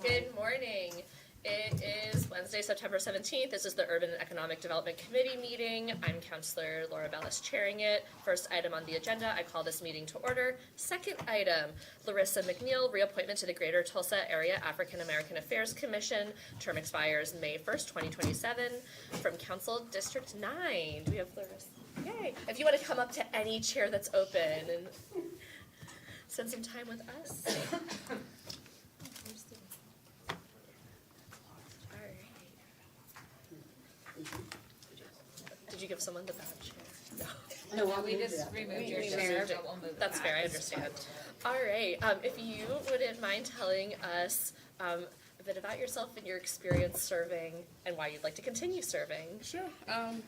Good morning. It is Wednesday, September 17th. This is the Urban and Economic Development Committee meeting. I'm Councilor Laura Bellis chairing it. First item on the agenda, I call this meeting to order. Second item, Larissa McNeil, reappointment to the Greater Tulsa Area African American Affairs Commission. Term expires May 1st, 2027. From Council District 9. Do we have Larissa? Yay. If you want to come up to any chair that's open and spend some time with us. Did you give someone the bad chair? No. No, we just removed your chair, but we'll move it That's back. fair, I understand. All right, if you wouldn't mind telling us a bit about yourself and your experience serving and why you'd like to continue serving. Sure.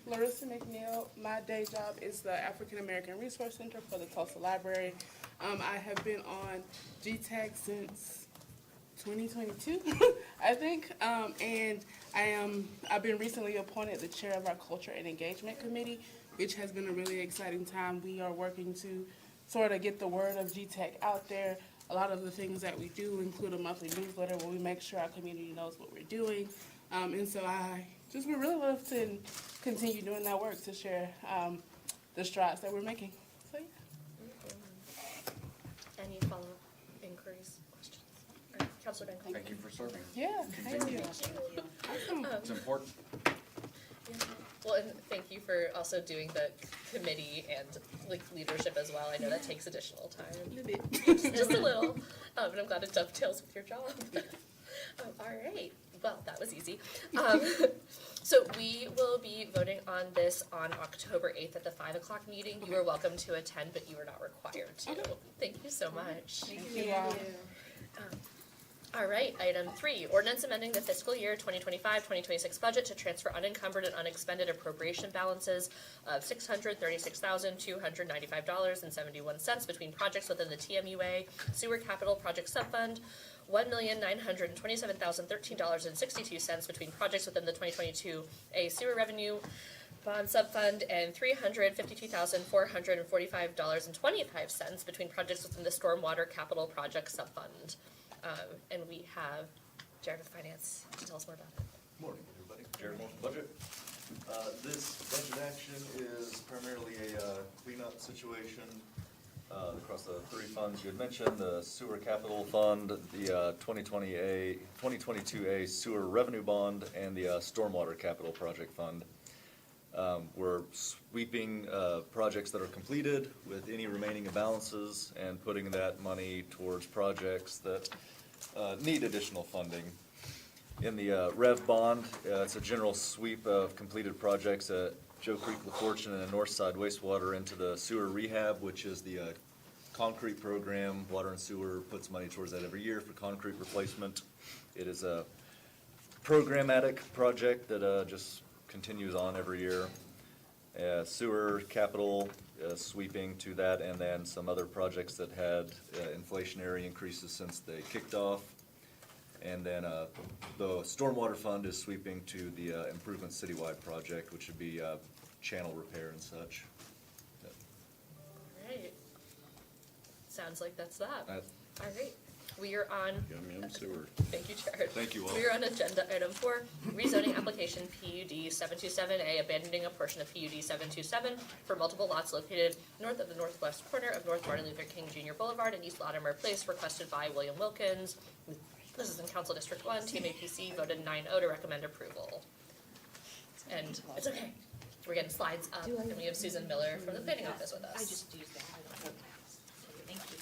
Larissa McNeil. My day job is the African American Resource Center for the Tulsa Library. I have been on GTAC since 2022, I think, and I've been recently appointed the chair of our Culture and Engagement Committee, which has been a really exciting time. We are working to sort of get the word of GTAC out there. A lot of the things that we do include a monthly newsletter where we make sure our community knows what we're doing, and so I just would really love to continue doing that work to share the strides that we're making. So yeah. Any follow-up inquiries, questions? All right, Councilor Bancroft. Thank you for serving. Yeah, thank you. It's important. Well, and thank you for also doing the committee and like leadership as well. I know that takes additional time. Just a little, but I'm glad it dovetails with your job. All right, well, that was easy. So we will be voting on this on October 8th at the 5 o'clock meeting. You are welcome to attend, but you are not required to. Thank you so much. Thank you all. All right, item 3, ordinance amending the fiscal year 2025-2026 budget to transfer unencumbered and unexpended appropriation balances of $636,295.71 between projects within the TMUA Sewer Capital Project Subfund, $1,927,013.62 between projects within the 2022A Sewer Revenue Bond Subfund, and $352,445.25 between projects within the Stormwater Capital Project Subfund. And we have Jared with Finance to tell us more about it. Morning, everybody. Jared Moulton, Budget. This budget action is primarily a cleanup situation across the 3 funds you had mentioned: the Sewer Capital Fund, the 2022A Sewer Revenue Bond, and the Stormwater Capital Project Fund. We're sweeping projects that are completed with any remaining imbalances and putting that money towards projects that need additional funding. In the Rev Bond, it's a general sweep of completed projects at Joe Creek, LaFortune, and Northside Wastewater into the sewer rehab, which is the concrete program. Water and Sewer puts money towards that every year for concrete replacement. It is a programmatic project that just continues on every year. Sewer capital sweeping to that, and then some other projects that had inflationary increases since they kicked off. And then the Stormwater Fund is sweeping to the Improvement Citywide project, which would be channel repair and such. All right. Sounds like that's that. All right. We are on. Yum sewer. Thank you, Jared. Thank you all. We are on agenda item 4, rezoning application PUD 727A, abandoning a portion of PUD 727 for multiple lots located north of the northwest corner of North Martin Luther King Jr. Boulevard and East Latimer Place, requested by William Wilkins. This is in Council District 1. Team APC voted 9-0 to recommend approval. And it's okay. We're getting slides up, and we have Susan Miller from the planning office with us. I just used that. Thank you.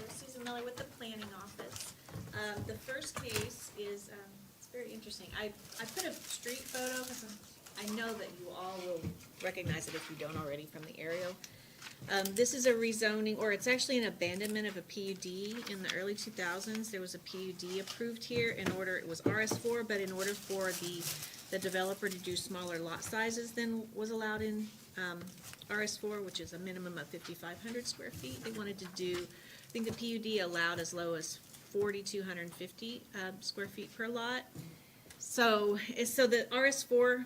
Susan Miller with the planning office. The first case is, it's very interesting. I put a street photo because I know that you all will recognize it if you don't already from the aerial. This is a rezoning, or it's actually an abandonment of a PUD. In the early 2000s, there was a PUD approved here in order, it was RS4, but in order for the developer to do smaller lot sizes than was allowed in RS4, which is a minimum of 5,500 square feet, they wanted to do, I think the PUD allowed as low as 4,250 square feet per lot. So the RS4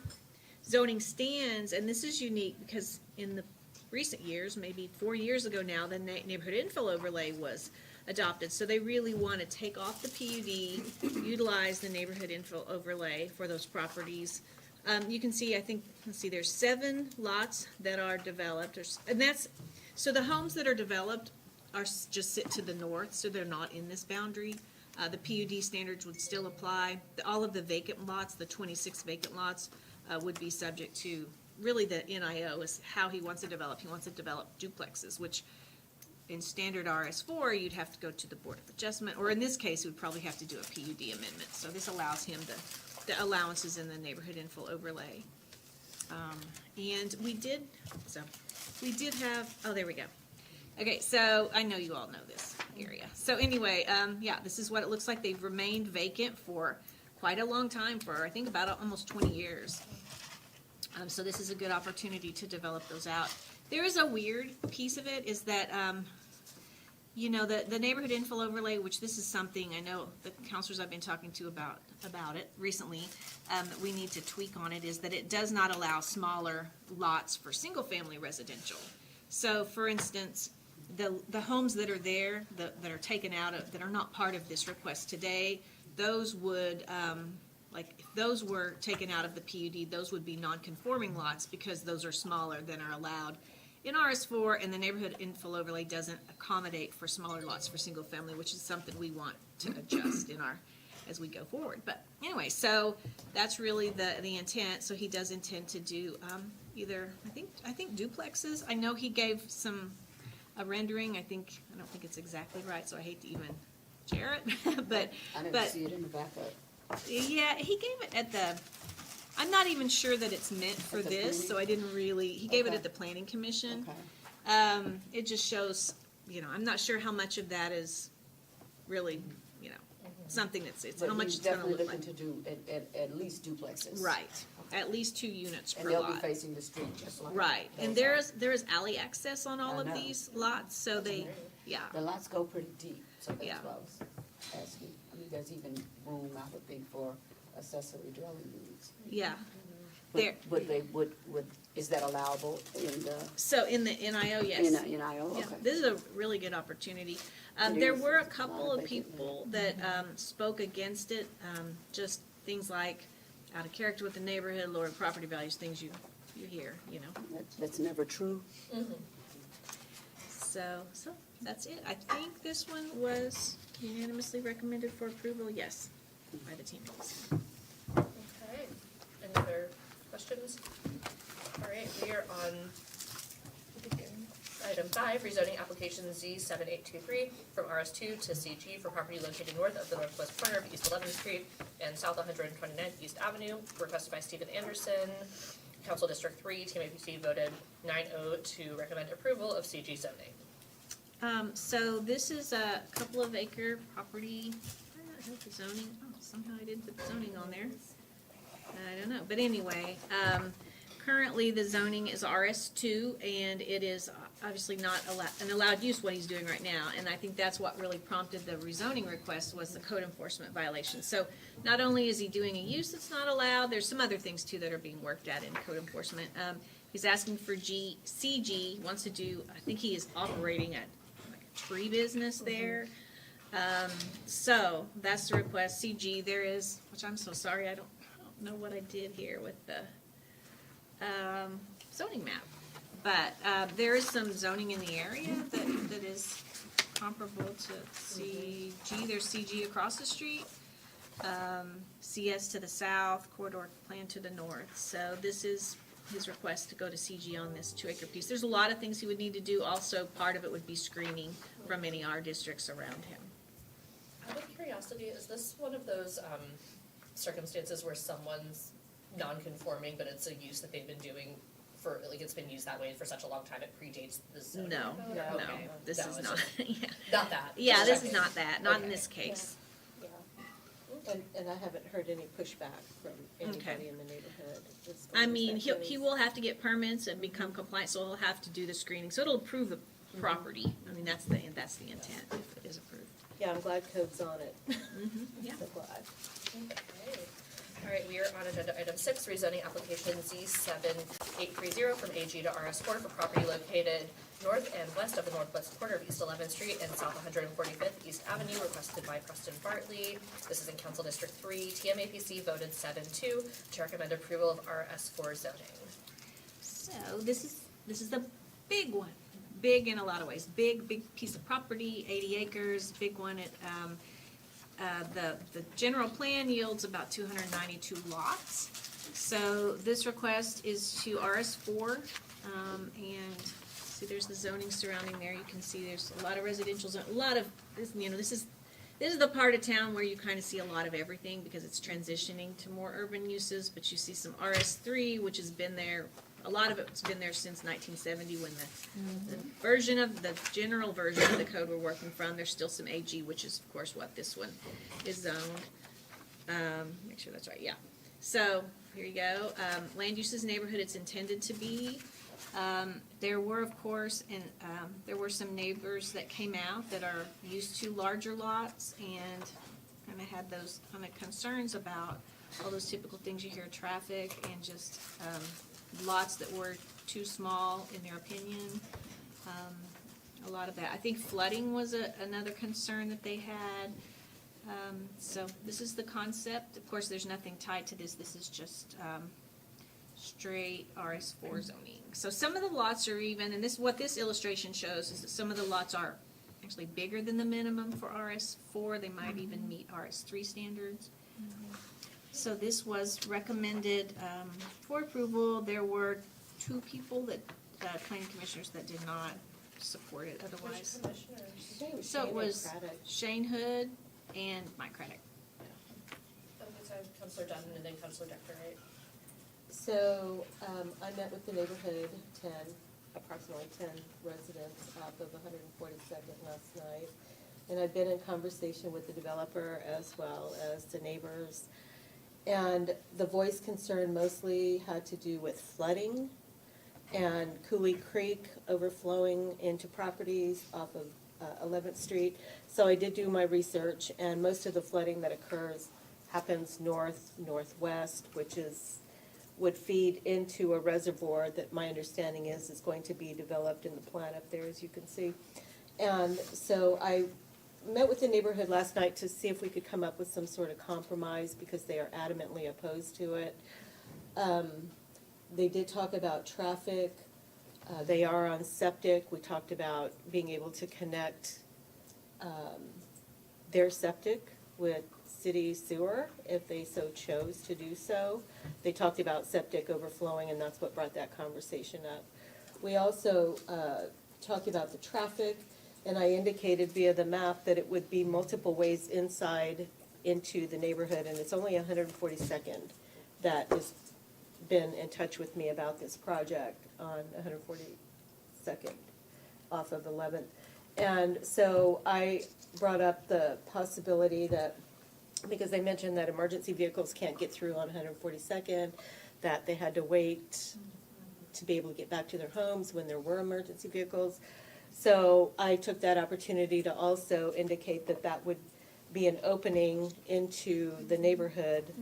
zoning stands, and this is unique because in the recent years, maybe 4 years ago now, the neighborhood infill overlay was adopted. So they really want to take off the PUD, utilize the neighborhood infill overlay for those properties. You can see, I think, let's see, there's 7 lots that are developed, so the homes that are developed just sit to the north, so they're not in this boundary. The PUD standards would still apply. All of the vacant lots, the 26 vacant lots, would be subject to, really the NIO is how he wants to develop. He wants to develop duplexes, which in standard RS4, you'd have to go to the Board of Adjustment, or in this case, we'd probably have to do a PUD amendment. So this allows him the allowances in the neighborhood infill overlay. And we did have, oh, there we go. Okay, so I know you all know this area. So anyway, yeah, this is what it looks like. They've remained vacant for quite a long time, for I think about almost 20 years. So this is a good opportunity to develop those out. There is a weird piece of it, is that, you know, the neighborhood infill overlay, which this is something I know the counselors I've been talking to about it recently, that we need to tweak on it, is that it does not allow smaller lots for single-family residential. So, for instance, the homes that are there, that are taken out of, that are not part of this request today, those would, like, if those were taken out of the PUD, those would be non-conforming lots because those are smaller than are allowed in RS4, and the neighborhood infill overlay doesn't accommodate for smaller lots for single family, which is something we want to adjust in our, as we go forward. But anyway, so that's really the intent. So he does intend to do either, I think duplexes. I know he gave a rendering. I don't think it's exactly right, so I hate to even share it. but I didn't see it in the backup. yeah, he gave it at the, I'm not even sure that it's meant for At the this, planning? so I didn't really, he gave it Okay. at the planning commission. Okay. It just shows, you know, I'm not sure how much of that is really, you know, something that's, it's how But much he's it's gonna definitely look looking like. to do at least duplexes. Right, at least 2 units And per they'll be lot. facing the street just like. Right, and those there is alley access on all I of know. these lots, so they, yeah. are. The lots go pretty deep, so that's Yeah. why I was asking. I mean, there's even room, I would think, for accessory dwelling units. Yeah, But there, would, is that allowable in the, so in the NIO, yes. in IO? Yeah, Okay. this is a really good opportunity. It There is. were a It's a couple lot of of vacant people that spoke against it, just things like out of character with the neighborhood, lower property values, things you hear, you know. That's never true. So that's it. I think this one was unanimously recommended for approval, yes, by the teammates. Okay, any other questions? All right, we are on item 5, rezoning application Z7823 from RS2 to CG for property located north of the northwest corner of East 11th Street and South 129th East Avenue, requested by Stephen Anderson. Council District 3, Team APC voted 9-0 to recommend approval of CG zoning. So this is a couple of acre property. I don't know the zoning. Oh, somehow I didn't put the zoning on there. I don't know, but anyway, currently the zoning is RS2, and it is obviously not an allowed use what he's doing right now. And I think that's what really prompted the rezoning request, was the code enforcement violation. So not only is he doing a use that's not allowed, there's some other things too that are being worked at in code enforcement. He's asking for CG wants to do. I think he is operating a tree business there. So that's the request. CG, there is, which I'm so sorry, I don't know what I did here with the zoning map. But there is some zoning in the area that is comparable to CG. There's CG across the street, CS to the south, corridor plan to the north. So this is his request to go to CG on this 2-acre piece. There's a lot of things he would need to do. Also, part of it would be screening from any R districts around him. Out of curiosity, is this one of those circumstances where someone's non-conforming, but it's a use that they've been doing for, like, it's been used that way for such a long time it predates the zoning? No, code? no, Okay. this No, is it's not, just yeah. Not that. Yeah, just this is checking. not that, not in Okay. this case. Yeah. And I haven't heard any pushback from anybody Okay. in the neighborhood. as I far as mean, that he goes. will have to get permits and become compliant, so he'll have to do the screening, so it'll approve the property. I mean, that's the intent, if it is approved. Yeah, I'm glad code's on it. Yeah. So glad. Okay. All right, we are on agenda item 6, rezoning application Z7830 from AG to RS4 for property located north and west of the northwest corner of East 11th Street and South 145th East Avenue, requested by Preston Bartley. This is in Council District 3. TMAPC voted 7-2 to recommend approval of RS4 zoning. So this is the big one, big in a lot of ways, big piece of property, 80 acres, big one. The general plan yields about 292 lots. So this request is to RS4, and see there's the zoning surrounding there. You can see there's a lot of residential, a lot of, this is the part of town where you kind of see a lot of everything because it's transitioning to more urban uses, but you see some RS3, which has been there, a lot of it's been there since 1970 when the general version of the code we're working from. There's still some AG, which is of course what this one is zoned. Make sure that's right, yeah. So, here you go. Land uses neighborhood it's intended to be. There were, of course, there were some neighbors that came out that are used to larger lots and kind of had those kind of concerns about all those typical things you hear, traffic and just lots that were too small in their opinion. A lot of that. I think flooding was another concern that they had. So this is the concept. Of course, there's nothing tied to this. This is just straight RS4 zoning. So some of the lots are even, and what this illustration shows is that some of the lots are actually bigger than the minimum for RS4. They might even meet RS3 standards. So this was recommended for approval. There were 2 people that, planning commissioners, that did not support it otherwise. So it was Shane Hood and Mike Craddock. Councilor Dunn and then Councilor Decker, right? So, I met with the neighborhood, approximately 10 residents off of 142nd last night. And I've been in conversation with the developer as well as the neighbors. And the voice concern mostly had to do with flooding and Cooley Creek overflowing into properties off of 11th Street. So I did do my research, and most of the flooding that occurs happens northwest, which would feed into a reservoir that my understanding is going to be developed in the plan up there, as you can see. And so I met with the neighborhood last night to see if we could come up with some sort of compromise because they are adamantly opposed to it. They did talk about traffic. They are on septic. We talked about being able to connect their septic with city sewer if they so chose to do so. They talked about septic overflowing, and that's what brought that conversation up. We also talked about the traffic, and I indicated via the map that it would be multiple ways inside into the neighborhood, and it's only 142nd that has been in touch with me about this project on 142nd off of 11th. And so I brought up the possibility that, because they mentioned that emergency vehicles can't get through on 142nd, that they had to wait to be able to get back to their homes when there were emergency vehicles. So I took that opportunity to also indicate that that would be an opening into the neighborhood,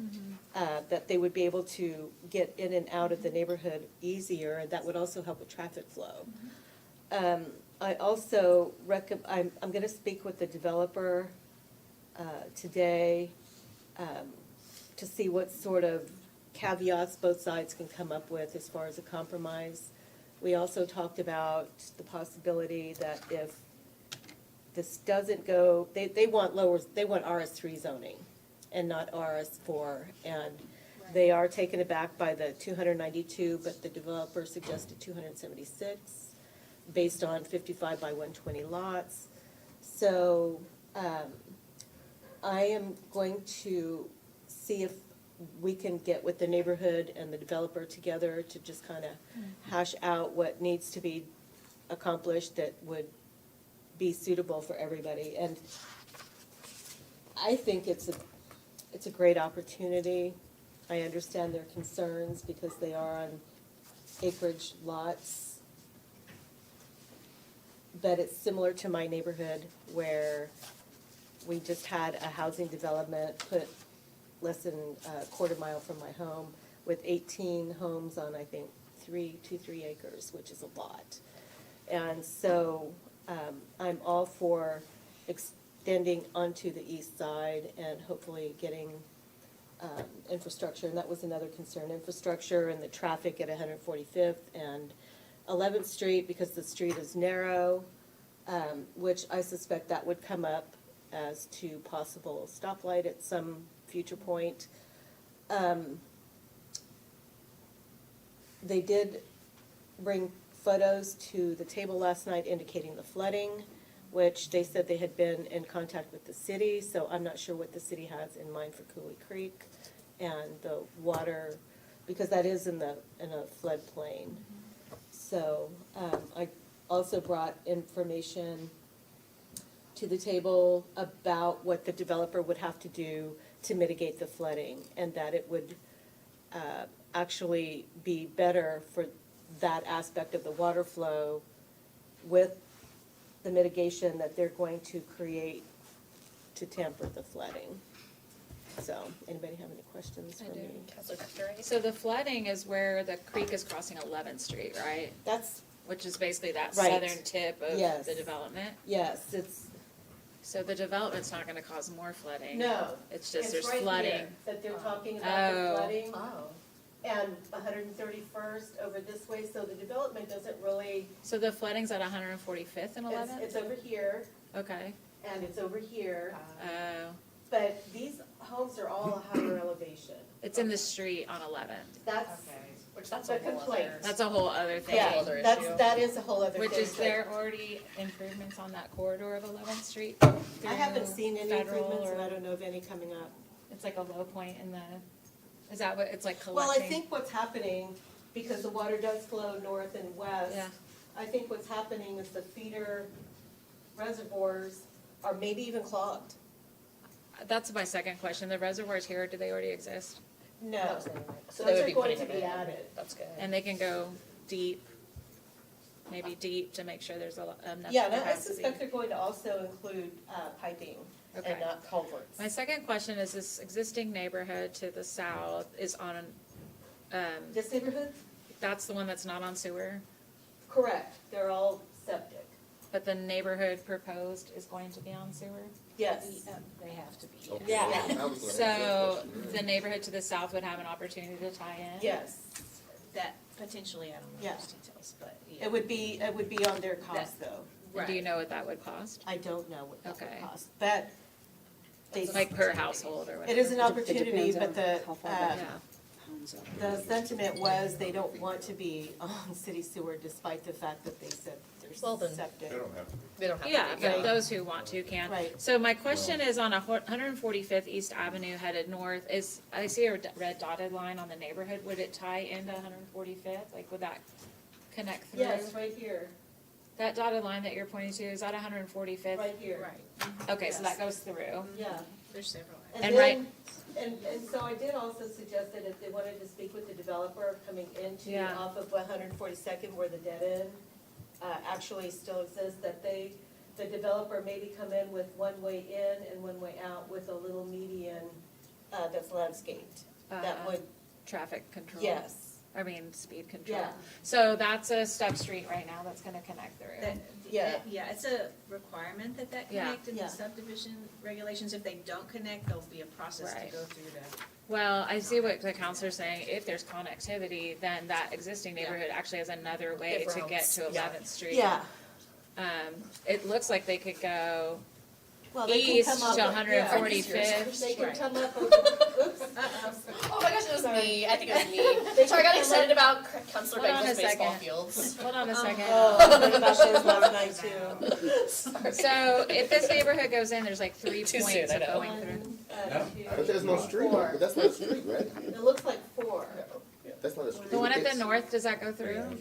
that they would be able to get in and out of the neighborhood easier, and that would also help with traffic flow. I also I'm going to speak with the developer today to see what sort of caveats both sides can come up with as far as a compromise. We also talked about the possibility that if this doesn't go, they want RS3 zoning and not RS4, and they are taken aback by the 292, but the developer suggested 276 based on 55 by 120 lots. So I am going to see if we can get with the neighborhood and the developer together to just kind of hash out what needs to be accomplished that would be suitable for everybody. And I think it's a great opportunity. I understand their concerns because they are on acreage lots. But it's similar to my neighborhood where we just had a housing development put less than a quarter mile from my home, with 18 homes on, I think, 3 acres, which is a lot. And so I'm all for extending onto the east side and hopefully getting infrastructure. And that was another concern, infrastructure and the traffic at 145th and 11th Street, because the street is narrow, which I suspect that would come up as to possible stoplight at some future point. They did bring photos to the table last night indicating the flooding, which they said they had been in contact with the city, so I'm not sure what the city has in mind for Cooley Creek and the water, because that is in a floodplain. So I also brought information to the table about what the developer would have to do to mitigate the flooding, and that it would actually be better for that aspect of the water flow with the mitigation that they're going to create to temper the flooding. So, anybody have any questions for I do. me? Counselor Dexter, So the flooding is where the creek is crossing 11th Street, right? That's, Which is basically that Right. southern tip of Yes. the development. yes, it's, So the development's not gonna cause more flooding. no. It's just there's right flooding. here That they're talking about the Oh. flooding. oh, And 131st over this way, so the development doesn't really, So the flooding's at 145th and 11th? it's over here, Okay. and it's over here. Oh, But these homes are all a higher elevation. it's in the street on 11th. That's which that's the a whole complaint. other. That's a whole other thing. Yeah, other that's, issue. that is a whole other thing. Which is but there already improvements on that corridor of 11th Street? I haven't through seen any Federal improvements, and or- I don't know of any coming up. It's like a low point in the, is that what, it's like Well, collecting? I think what's happening, because the water does flow north and west, Yeah. I think what's happening is the feeder reservoirs are maybe even clogged. That's my second question. The reservoirs here, do they already exist? No, So those they would are be going putting to it be in. added. That's good. And they can go deep, maybe deep to make sure there's enough Yeah, and I capacity. suspect they're going to also include piping Okay. and not culverts. My second question is this existing neighborhood to the south is on, This neighborhood? that's the one that's not on sewer, Correct, they're all septic. but the neighborhood proposed is going to be on sewer? Yes. They have to be. Yeah. So the neighborhood to the south would have an opportunity to tie in? Yes, That potentially, I don't know Yeah. those details, but yeah. it would be on their cost though. And do you know what that would cost? I don't know what that Okay. would cost, but they, Like per household or whatever? it is an opportunity, depends but on the, how far back. Yeah. Homes are. the sentiment was they don't want to be on city sewer despite the fact that they said Well, there's then- septic. They don't have to. They don't have Yeah, to be. but those who want to can. Right. So my question is on 145th East Avenue headed north, I see a red dotted line on the neighborhood, would it tie into 145th? Like, would that connect through? Yes, right here, That dotted line that you're pointing to, is that 145th? right here. Right, Okay, so that goes through. Yeah. there's several. And right- And so I did also suggest that if they wanted to speak with the developer coming into Yeah. off of 142nd where the dead end actually still exists, that the developer maybe come in with one way in and one way out with a little median that's landscaped. That Uh, would, Traffic control. yes, Speed control. yeah, So that's a stub street right now that's gonna connect through. That- Yeah. Yeah, it's a requirement that Yeah. connect in Yeah. the subdivision regulations. If they don't connect, there'll be a process to Right. go through to. Well, I see what the counselor's saying, if there's connectivity, then that existing neighborhood actually has another way If to get routes, to yeah. 11th Street. yeah. It looks like they could go Well, they can east come up to with- 145th. They can Right. come up with, oops. Oh my gosh, it was Sorry. me. I think it was They me. Sorry, I got can excited come about Councilor Hold on Beckles' a baseball second. fields. Hold on a second. Oh, I heard about those last night too. So if this neighborhood goes in, there's like 3 Too points soon, I of know. going through. One, No, two, but there's no street, four. but that's not a street, right? It looks like 4. That's not a street. The one at the It's- north, does that go through?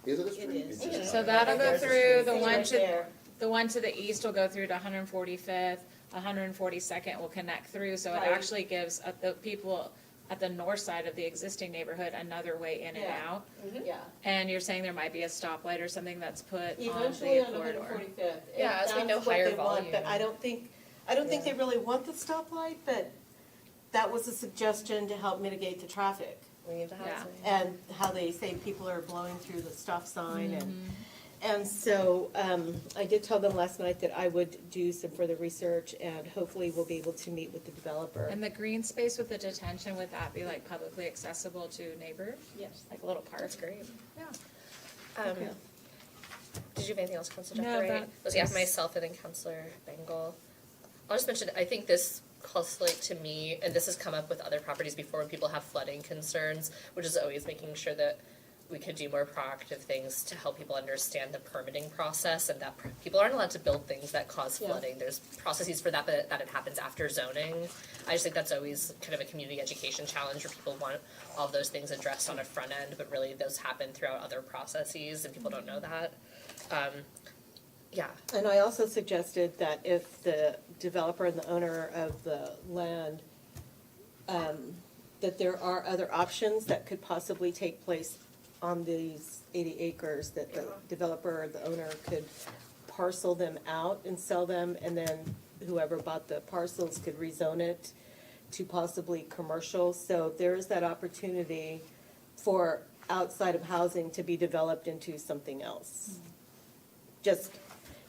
Is it a street? It is. It's just- So that'll go There's a through, street right there. the one to the east will go through to 145th, 142nd will connect through, so it Right. actually gives the people at the north side of the existing neighborhood another way in and Yeah. out. Yeah, And you're saying there might be a stoplight or something that's put on eventually the on corridor. 145th. Yeah, If as we know, that's what higher they want, But volume. I don't think they really want the stoplight, but that was a suggestion to help mitigate the traffic. We need to have Yeah. some. And how they say people are blowing through the stop sign and so, I did tell them last night that I would do some further research and hopefully we'll be able to meet with the developer. And the green space with the detention, would that be like publicly accessible to neighbors? Yes. Like a little park? That's great. Yeah. Um, Did you have anything else, Counselor No, Jeffrey? that Was yeah, was- myself and then Counselor Bengal. I'll just mention, I think this calls like to me, and this has come up with other properties before when people have flooding concerns, which is always making sure that we could do more proactive things to help people understand the permitting process and that people aren't allowed to build things that cause Yeah. flooding. There's processes for that, but that it happens after zoning. I just think that's always kind of a community education challenge where people want all of those things addressed on a front end, but really those happen throughout other processes and people don't know that. Yeah, And I also suggested that if the developer and the owner of the land, that there are other options that could possibly take place on these 80 acres, that the developer or the owner could parcel them out and sell them, and then whoever bought the parcels could rezone it to possibly commercial. So there is that opportunity for outside of housing to be developed into something else. Just,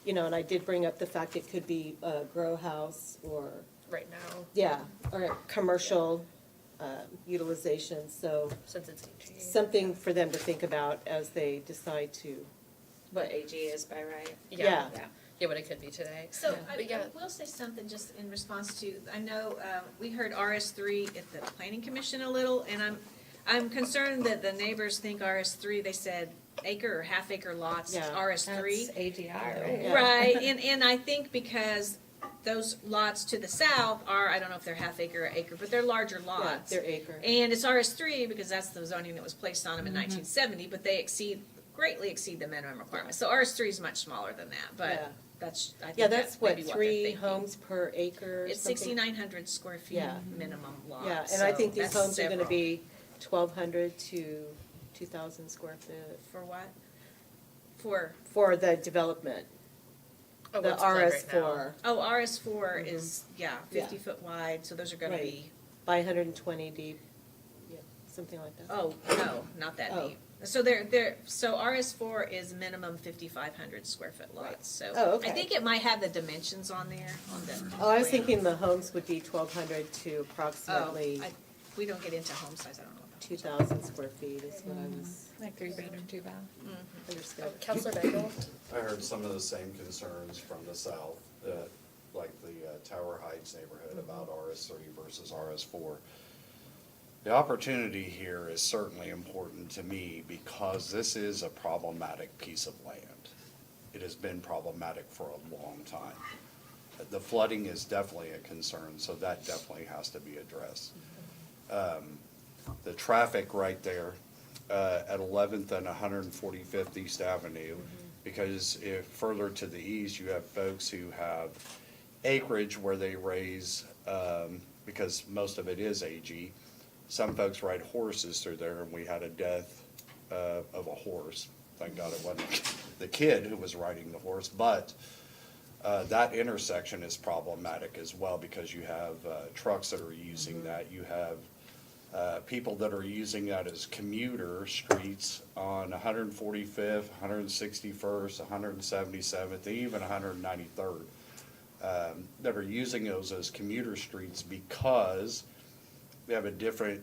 and I did bring up the fact it could be a grow house or, right now, yeah, or commercial utilization, so since it's AG. something for them to think about as they decide to, What AG is by right? yeah. Yeah, what it could be today. So But I yeah. will say something just in response to, I know we heard RS3 at the planning commission a little, and I'm concerned that the neighbors think RS3, they said acre or half acre lots, Yeah. RS3. That's AGI, right? Yeah. Right, and I think because those lots to the south are, I don't know if they're half acre or acre, but they're larger Yeah, lots. their acre. And it's RS3 because that's the zoning that was placed on them in 1970, but they greatly exceed the minimum requirements. So RS3 is much smaller than that, Yeah. but that's, I think Yeah, that's that's what, maybe what they're 3 thinking. homes per acre or It's something? 6,900 square feet Yeah. minimum lot. Yeah, and I so think these that's homes are gonna several. be 1,200 to 2,000 square foot For what? For, for the development, Oh, the what's planned right RS4 oh, RS4 is, yeah, Yeah. 50 foot wide, so those are gonna Right. be, by 120 deep, yeah, something like that. oh, no, not that Oh. deep. So so RS4 is minimum 5,500 square foot lots, so. Oh, okay. I think it might have the dimensions on there, on the. Oh, I was plan. thinking the homes would be 1,200 to Oh, approximately we don't get into home size, I don't know about. 2,000 square feet is what I was Like 3-bedroom, 2-bath. understood. Counselor Bengal? I heard some of the same concerns from the south, like the Tower Heights neighborhood about RS3 versus RS4. The opportunity here is certainly important to me because this is a problematic piece of land. It has been problematic for a long time. The flooding is definitely a concern, so that definitely has to be addressed. The traffic right there at 11th and 145th East Avenue, because if further to the east, you have folks who have acreage where they raise, because most of it is AG. Some folks ride horses through there, and we had a death of a horse. Thank God it wasn't the kid who was riding the horse, but that intersection is problematic as well because you have trucks that are using that. You have people that are using that as commuter streets on 145th, 161st, 177th, even 193rd, that are using those as commuter streets because we have a different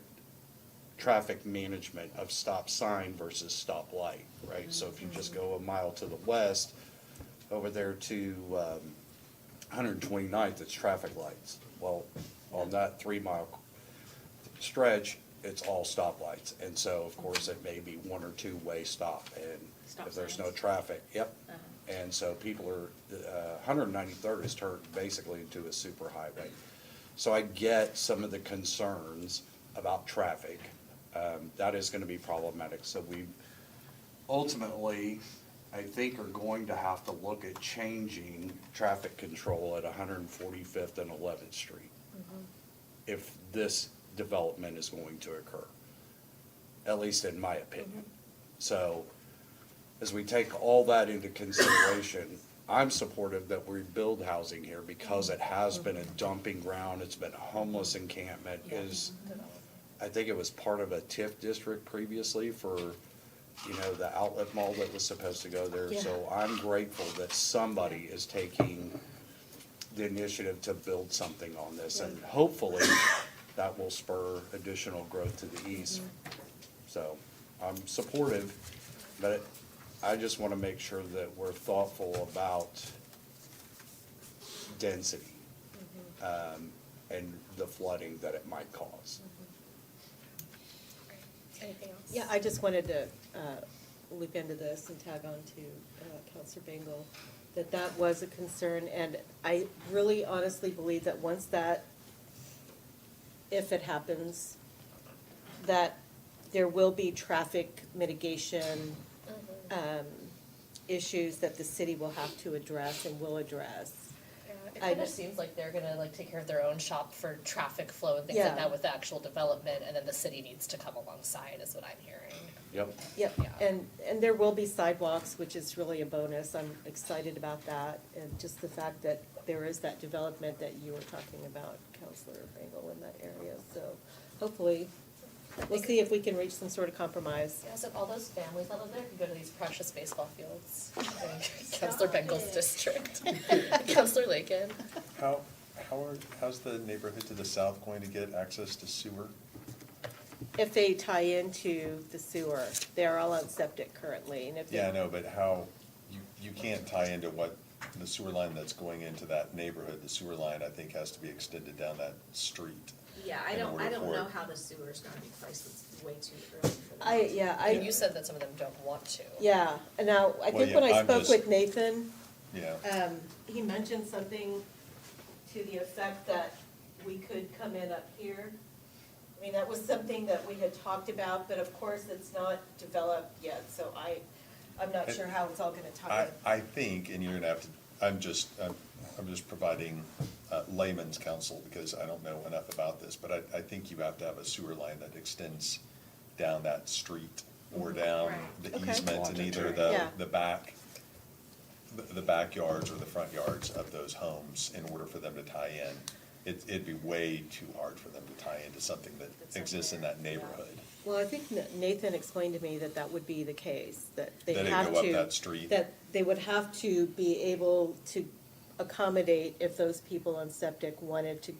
traffic management of stop sign versus stop light, right? So if you just go a mile to the west, over there to 129th, it's traffic lights. Well, on that 3-mile stretch, it's all stoplights. And so, of course, it may be 1 or 2-way stop. And Stop if there's no signs. traffic, yep. And so people are, 193rd is turned basically into a super highway. So I get some of the concerns about traffic. That is gonna be problematic. So we ultimately, I think, are going to have to look at changing traffic control at 145th and 11th Street. If this development is going to occur, at least in my opinion. So as we take all that into consideration, I'm supportive that we build housing here because it has been a dumping ground, it's been a homeless encampment, is, I think it was part of a TIF district previously for, you know, the outlet mall that was supposed to go there. So I'm grateful that somebody is taking the initiative to build something on this, and hopefully that will spur additional growth to the east. So I'm supportive, but I just want to make sure that we're thoughtful about density, and the flooding that it might cause. Anything else? Yeah, I just wanted to loop into this and tag on to Counselor Bingle, that was a concern, and I really honestly believe that once that, if it happens, that there will be traffic mitigation issues that the city will have to address and will address. Yeah, it I kind of just- seems like they're gonna like take care of their own shop for traffic flow and things Yeah. like that with the actual development, and then the city needs to come alongside, is what I'm hearing. Yep. Yep, Yeah. and there will be sidewalks, which is really a bonus. I'm excited about that. And just the fact that there is that development that you were talking about, Counselor Bingle, in that area. So hopefully, we'll see if we can reach some sort of compromise. Yeah, so all those families that live there can go to these precious baseball fields in Counselor Bengals it. district. Counselor Lakin. How's the neighborhood to the south going to get access to sewer? If they tie into the sewer, they're all on septic currently, and if they. Yeah, I know, but how, you can't tie into what, the sewer line that's going into that neighborhood, the sewer line, I think, has to be extended down that street. Yeah, I In don't order for know it- how the sewer's gonna be placed, it's way too early for that. And you said that some of them don't want to. Yeah, and now, I Well, think when yeah, I I'm spoke just- with Nathan, Yeah, he mentioned something to the effect that we could come in up here. I mean, that was something that we had talked about, but of course, it's not developed yet, so I'm not sure how it's all gonna tie in. I think, and you're gonna have to, I'm just providing layman's counsel because I don't know enough about this, but I think you have to have a sewer line that extends down that street or down Right. the Okay. easement in either Yeah. the backyards or the front yards of those homes in order for them to tie in. It'd be way too hard for them to tie into something that That's up exists in there, that neighborhood. Well, I think Nathan explained to me that that would be the case, that they That it'd have to. go up that street? That they would have to be able to accommodate if those people on septic wanted to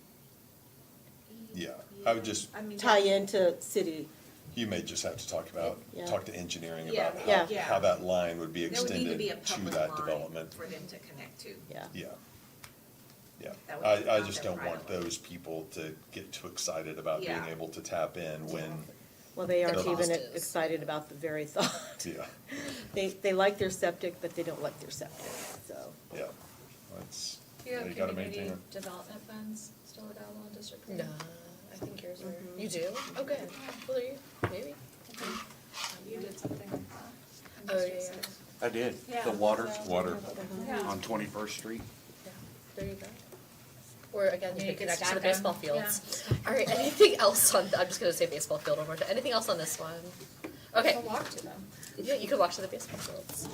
Yeah, I would just, I mean, tie that- into city. you may just have to talk Yeah. to engineering Yeah, about yeah. how that line would be There would need to extended be a to public that line development. for them to connect to. Yeah. Yeah, yeah. That would be I on just their don't want right of way. those people to get too excited about being Yeah. able to tap in when, Well, they aren't The even cost is- excited about the very thought. yeah, They like their septic, but they don't like their septic, so. yeah. That's, Do you have you gotta community maintain it. development funds still available in District Three? No, I think yours were. You do? Oh, good. Well, there you, maybe. You did something like that? Oh, yeah. I did. Yeah. The water Water. Yeah. on 21st Street. Yeah, there you go. Or again, you Yeah, you could could connect to the stack baseball them. fields. All right, anything else on, I'm just gonna say baseball field one more time. Anything else on this one? Okay. I'll walk to them. Yeah, you could walk to the baseball fields.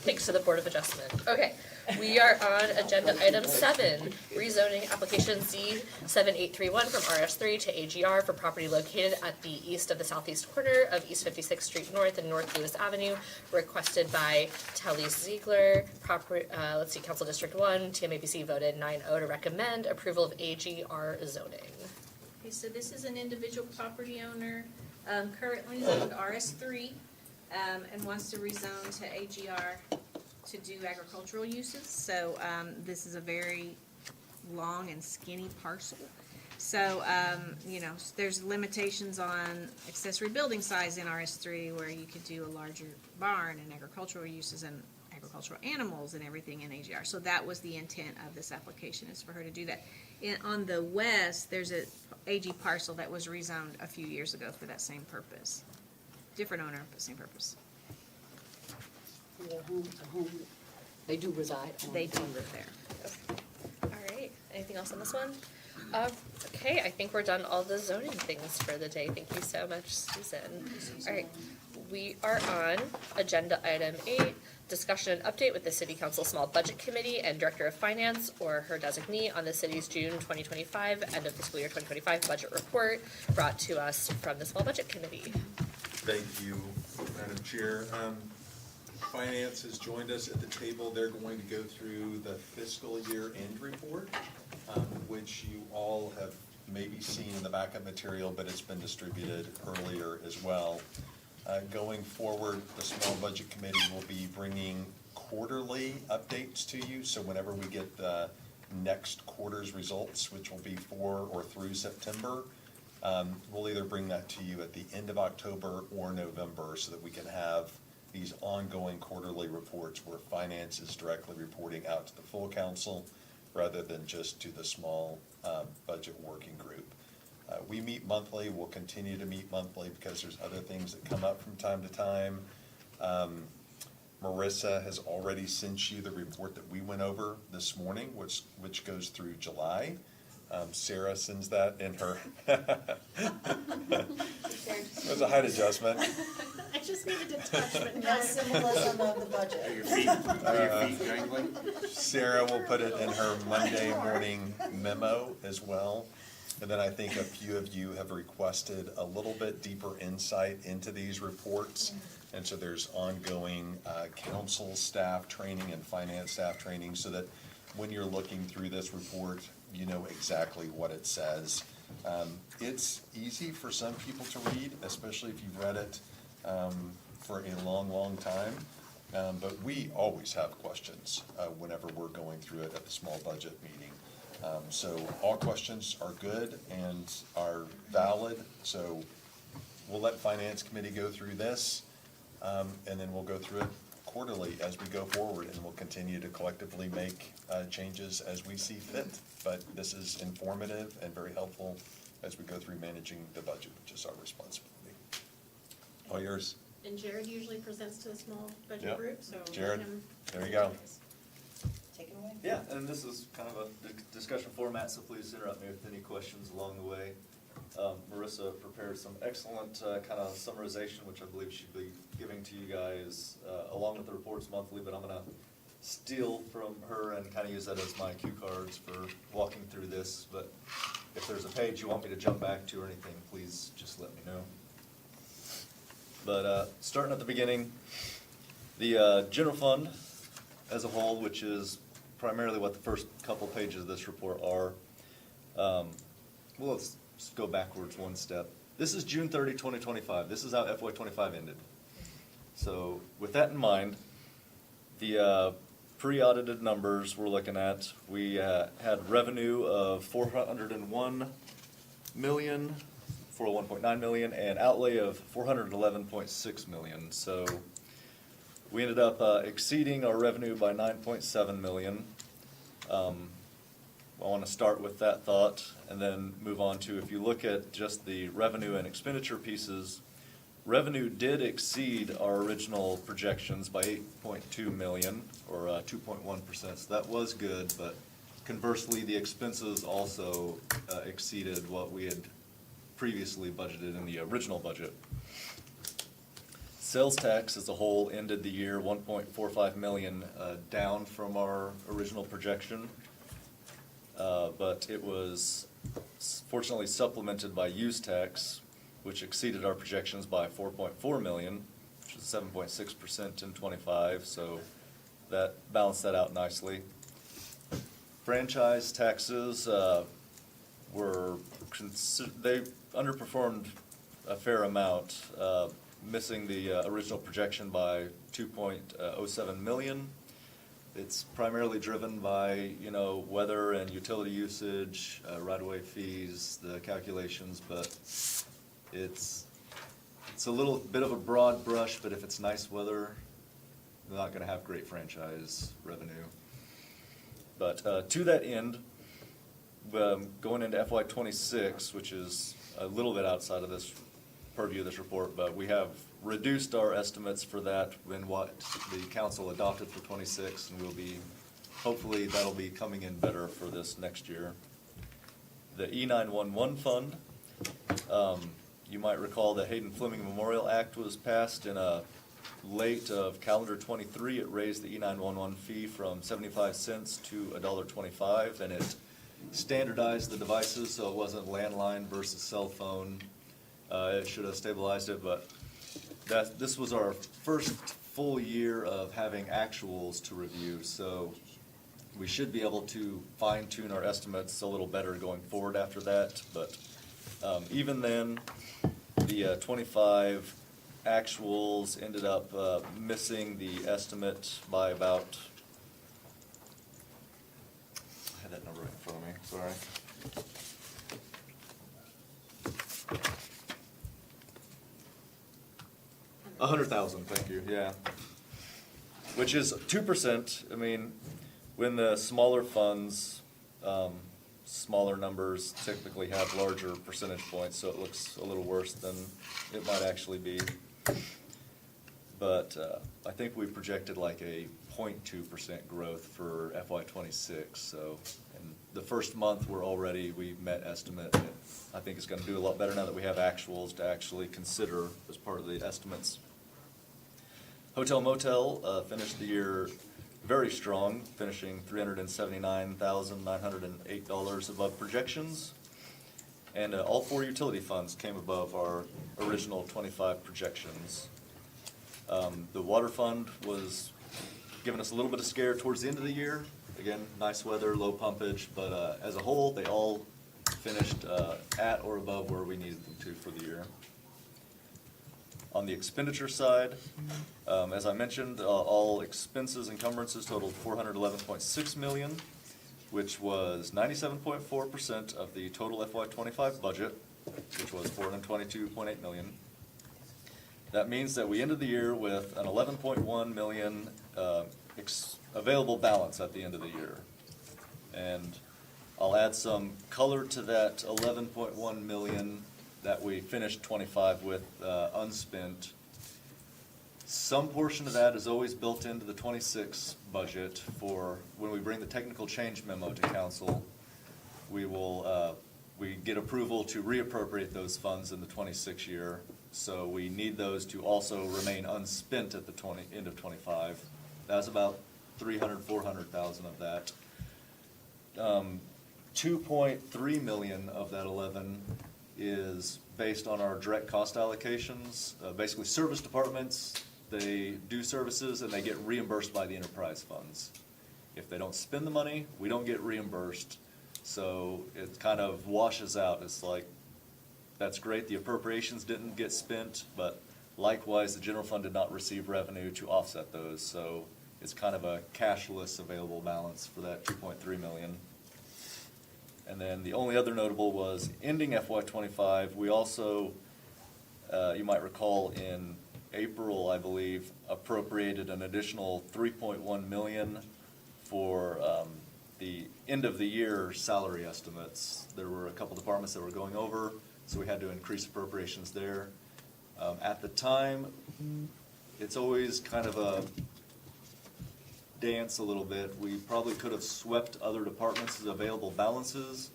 Thanks to the Board of Adjustment. Okay, we are on agenda item 7, rezoning application Z 7831 from RS3 to AGR for property located at the east of the southeast corner of East 56th Street North and North Lewis Avenue, requested by Talise Ziegler. Council District 1, TMAPC voted 9-0 to recommend approval of AGR zoning. Okay, so this is an individual property owner, currently zoned RS3, and wants to rezone to AGR to do agricultural uses. So, this is a very long and skinny parcel. So, there's limitations on accessory building size in RS3 where you could do a larger barn and agricultural uses and agricultural animals and everything in AGR. So that was the intent of this application, is for her to do that. On the west, there's a AG parcel that was rezoned a few years ago for that same purpose. Different owner, but same purpose. They do reside on. They do live there. All right, anything else on this one? Okay, I think we're done all the zoning things for the day. Thank you so much, Susan. All right, We are on agenda item 8, discussion and update with the City Council Small Budget Committee and Director of Finance or her designee on the city's June 2025, end of fiscal year 2025 budget report brought to us from the Small Budget Committee. Thank you, Madam Chair. Finance has joined us at the table. They're going to go through the fiscal year end report, which you all have maybe seen in the backup material, but it's been distributed earlier as well. Going forward, the Small Budget Committee will be bringing quarterly updates to you. So whenever we get the next quarter's results, which will be for or through September, we'll either bring that to you at the end of October or November so that we can have these ongoing quarterly reports where finance is directly reporting out to the full council rather than just to the small budget working group. We meet monthly, we'll continue to meet monthly because there's other things that come up from time to time. Marissa has already sent you the report that we went over this morning, which goes through July. Sarah sends that in her. It was a height adjustment. I just needed to touch, but No not. symbolism of the budget. Are your feet jangling? Sarah will put it in her Monday morning memo as well. And then I think a few of you have requested a little bit deeper insight into these reports. And so there's ongoing council staff training and finance staff training so that when you're looking through this report, you know exactly what it says. It's easy for some people to read, especially if you've read it for a long, long time. But we always have questions whenever we're going through it at the small budget meeting. So all questions are good and are valid. So we'll let Finance Committee go through this, and then we'll go through it quarterly as we go forward, and we'll continue to collectively make changes as we see fit. But this is informative and very helpful as we go through managing the budget, which is our responsibility. All yours. And Jared usually presents to the small budget Yep. group, so. let Jared, him- there you go. Take it away. Yeah, and this is kind of a discussion format, so please interrupt me with any questions along the way. Marissa prepared some excellent kind of summarization, which I believe she'll be giving to you guys along with the reports monthly, but I'm gonna steal from her and kind of use that as my cue cards for walking through this. But if there's a page you want me to jump back to or anything, please just let me know. But starting at the beginning, the general fund as a whole, which is primarily what the first couple pages of this report are. Well, let's go backwards one step. This is June 30, 2025. This is how FY 25 ended. So with that in mind, the pre-audited numbers we're looking at, we had revenue of $401.9 million, and outlay of $411.6 million. So we ended up exceeding our revenue by $9.7 million. I want to start with that thought and then move on to, if you look at just the revenue and expenditure pieces, revenue did exceed our original projections by $8.2 million, or 2.1%, so that was good, but conversely, the expenses also exceeded what we had previously budgeted in the original budget. Sales tax as a whole ended the year 1.45 million down from our original projection, but it was fortunately supplemented by use tax, which exceeded our projections by 4.4 million, which is 7.6% in 25, so that balanced that out nicely. Franchise taxes they underperformed a fair amount, missing the original projection by 2.07 million. It's primarily driven by, weather and utility usage, right-of-way fees, the calculations, but it's a little bit of a broad brush, but if it's nice weather, they're not gonna have great franchise revenue. But to that end, going into FY 26, which is a little bit outside of this purview of this report, but we have reduced our estimates for that in what the council adopted for 26, and hopefully that'll be coming in better for this next year. The E911 fund, You might recall the Hayden Fleming Memorial Act was passed in late of calendar '23. It raised the E911 fee from 75 cents to $1.25, and it standardized the devices, so it wasn't landline versus cell phone. It should have stabilized it, but this was our first full year of having actuals to review, so we should be able to fine tune our estimates a little better going forward after that. But even then, the 25 actuals ended up missing the estimate by about, I had that number right in front of me, sorry. $100,000, thank you, yeah. Which is 2%. I mean, when the smaller funds, smaller numbers typically have larger percentage points, so it looks a little worse than it might actually be. But I think we projected like a 0.2% growth for FY '26, so in the first month, we met estimate. I think it's gonna do a lot better now that we have actuals to actually consider as part of the estimates. Hotel Motel finished the year very strong, finishing $379,908 above projections. And all 4 utility funds came above our original 25 projections. The water fund was giving us a little bit of scare towards the end of the year. Again, nice weather, low pumpage, but as a whole, they all finished at or above where we needed them to for the year. On the expenditure side, as I mentioned, all expenses encumbrances totaled $411.6 million, which was 97.4% of the total FY '25 budget, which was $422.8 million. That means that we ended the year with an $11.1 million available balance at the end of the year. And I'll add some color to that $11.1 million that we finished '25 with unspent. Some portion of that is always built into the '26 budget for when we bring the technical change memo to council. We get approval to reappropriate those funds in the '26 year. So we need those to also remain unspent at the end of '25. That's about 400,000 of that. 2.3 million of that 11 is based on our direct cost allocations. Basically, service departments, they do services and they get reimbursed by the enterprise funds. If they don't spend the money, we don't get reimbursed. So it kind of washes out. It's like, that's great, the appropriations didn't get spent, but likewise, the general fund did not receive revenue to offset those. So it's kind of a cashless available balance for that 2.3 million. And then the only other notable was ending FY '25. We also, you might recall in April, I believe, appropriated an additional 3.1 million for the end of the year salary estimates. There were a couple departments that were going over, so we had to increase appropriations there. At the time, it's always kind of a dance a little bit. We probably could have swept other departments' available balances,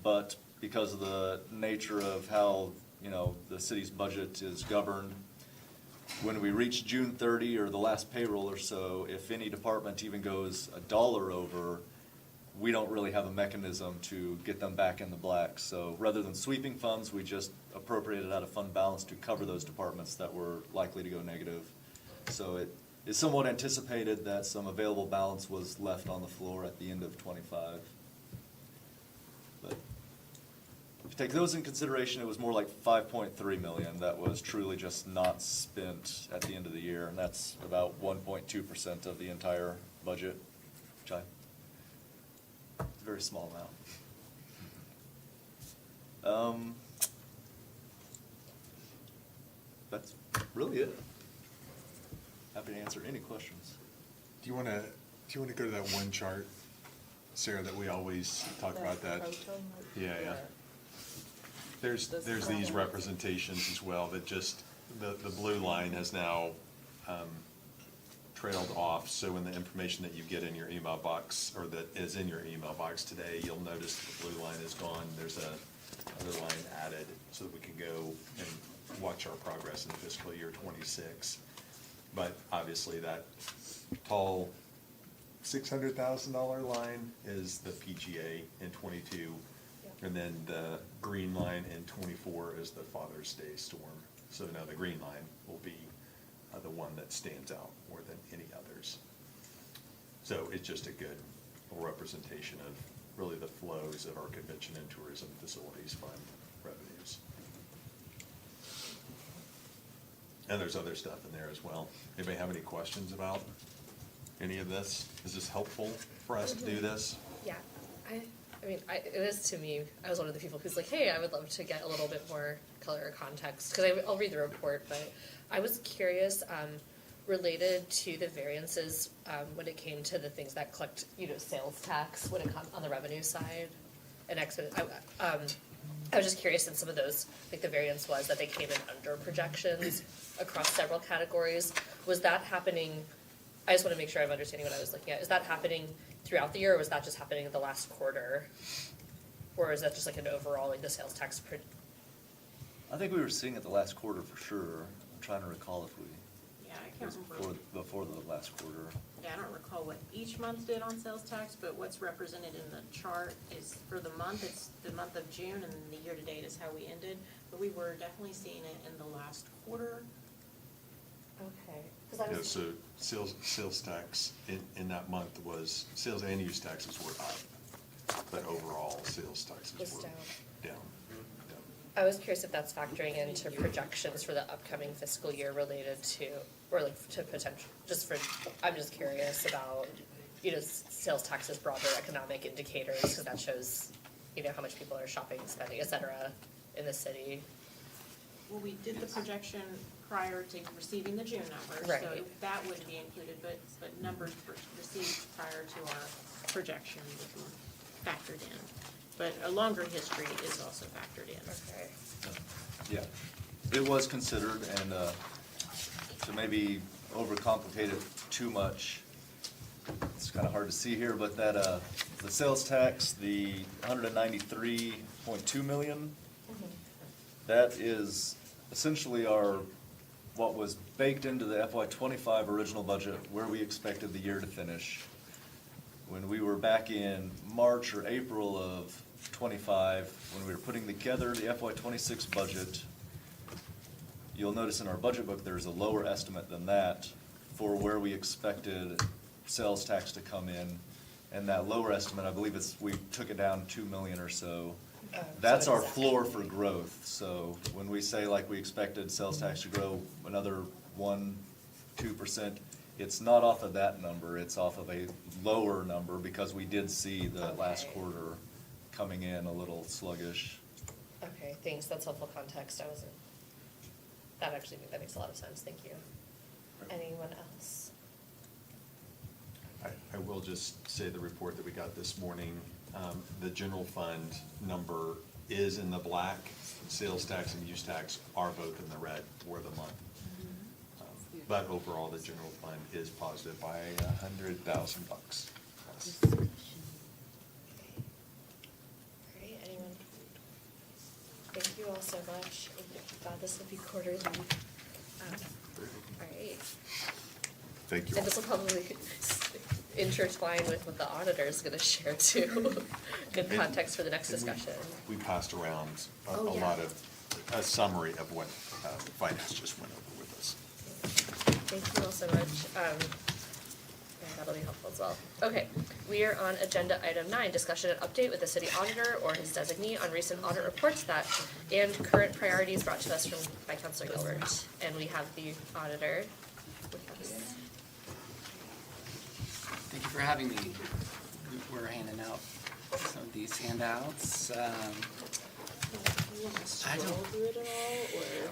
but because of the nature of how, the city's budget is governed, when we reach June 30 or the last payroll or so, if any department even goes $1 over, we don't really have a mechanism to get them back in the black. So rather than sweeping funds, we just appropriated out of fund balance to cover those departments that were likely to go negative. So it is somewhat anticipated that some available balance was left on the floor at the end of '25. But if you take those in consideration, it was more like 5.3 million that was truly just not spent at the end of the year, and that's about 1.2% of the entire budget, which it's a very small amount. That's really it. Happy to answer any questions. Do you wanna go to that one chart, Sarah, that we always talk about that? Yeah. There's these representations as well, that just, the blue line has now trailed off, so in the information that you get in your email box, or that is in your email box today, you'll notice the blue line is gone. There's another line added, so that we can go and watch our progress in fiscal year '26. But obviously, that tall $600,000 line is the PGA in '22, and then the green line in '24 is the Father's Day storm. So now the green line will be the one that stands out more than any others. So it's just a good representation of really the flows of our convention and tourism facilities fund revenues. And there's other stuff in there as well. Anybody have any questions about any of this? Is this helpful for us to do this? Yeah, I mean, it is to me, I was one of the people who's like, hey, I would love to get a little bit more color or context, because I'll read the report, but I was curious, related to the variances, when it came to the things that collect, sales tax, when it comes on the revenue side, and I was just curious in some of those, like the variance was that they came in under projections across several categories. Was that happening, I just want to make sure I'm understanding what I was looking at. Is that happening throughout the year, or was that just happening in the last quarter? Or is that just like an overall, like the sales tax? I think we were seeing it the last quarter for sure. I'm trying to recall if we, Yeah, I it can't was remember. before the last quarter. Yeah, I don't recall what each month did on sales tax, but what's represented in the chart is for the month, it's the month of June, and then the year-to-date is how we ended. But we were definitely seeing it in the last quarter. Okay. 'Cause I Yeah, was- so sales tax in that month was, sales and use taxes were up, but overall, sales taxes Was were down. down. I was curious if that's factoring into projections for the upcoming fiscal year related to, or like to potential, I'm just curious about, sales taxes, broader economic indicators, because that shows, how much people are shopping, spending, et cetera, in the city. Well, we did the projection prior to receiving the June numbers. So Right. that would be included, but numbers received prior to our projection would be factored in. But a longer history is also factored in. Okay. Yeah, it was considered, and to maybe overcomplicate it too much, it's kind of hard to see here, but that the sales tax, the 193.2 million, that is essentially what was baked into the FY25 original budget, where we expected the year to finish. When we were back in March or April of '25, when we were putting together the FY26 budget, you'll notice in our budget book, there's a lower estimate than that for where we expected sales tax to come in. And that lower estimate, I believe we took it down 2 million or so. That's our floor for growth. So when we say like we expected sales tax to grow another 1-2%, it's not off of that number, it's off of a lower number, because we did see the last Okay. quarter coming in a little sluggish. Okay, thanks, that's helpful context, that makes a lot of sense, thank you. Anyone else? I will just say the report that we got this morning, the general fund number is in the black. Sales tax and use tax are both in the red for the month. But overall, the general fund is positive by $100,000. Yes. Great, anyone? Thank you all so much. God, this will be quarterly. All right. Thank you. And this will probably intertwine with what the auditor's gonna share too. Good context for the next discussion. We passed around a Oh, yeah. lot of, a summary of what finance just went over with us. Thank you all so much. Yeah, that'll be helpful as well. Okay, we are on agenda item 9, discussion and update with the city auditor or his designee on recent audit reports and current priorities brought to us by Councilor Gilbert. And we have the auditor with us. Thank you for having me. We're handing out some of these handouts. I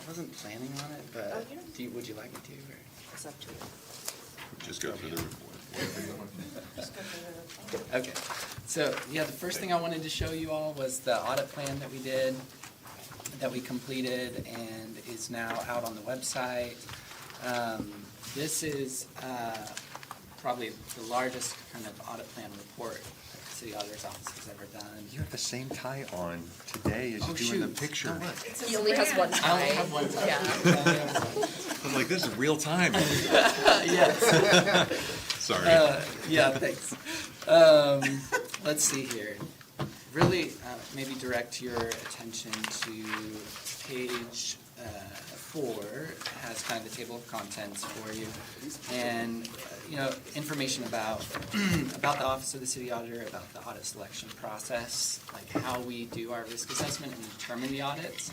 wasn't planning on it, but would you like me to? Or? It's up to you. Just go through the report. Okay, so yeah, the first thing I wanted to show you all was the audit plan that we did, that we completed, and is now out on the website. This is probably the largest kind of audit plan report that the city auditor's office has ever done. You have the same tie on today as Oh, you do in the shoot. picture. Oh, look. He only has one I tie. only have one tie. Yeah. I'm like, this is real time. Yes. Sorry. Yeah, thanks. Let's see here. Really, maybe direct your attention to page 4, has kind of the table of contents for you. And, information about, about the Office of the City Auditor, about the audit selection process, like how we do our risk assessment and determine the audits.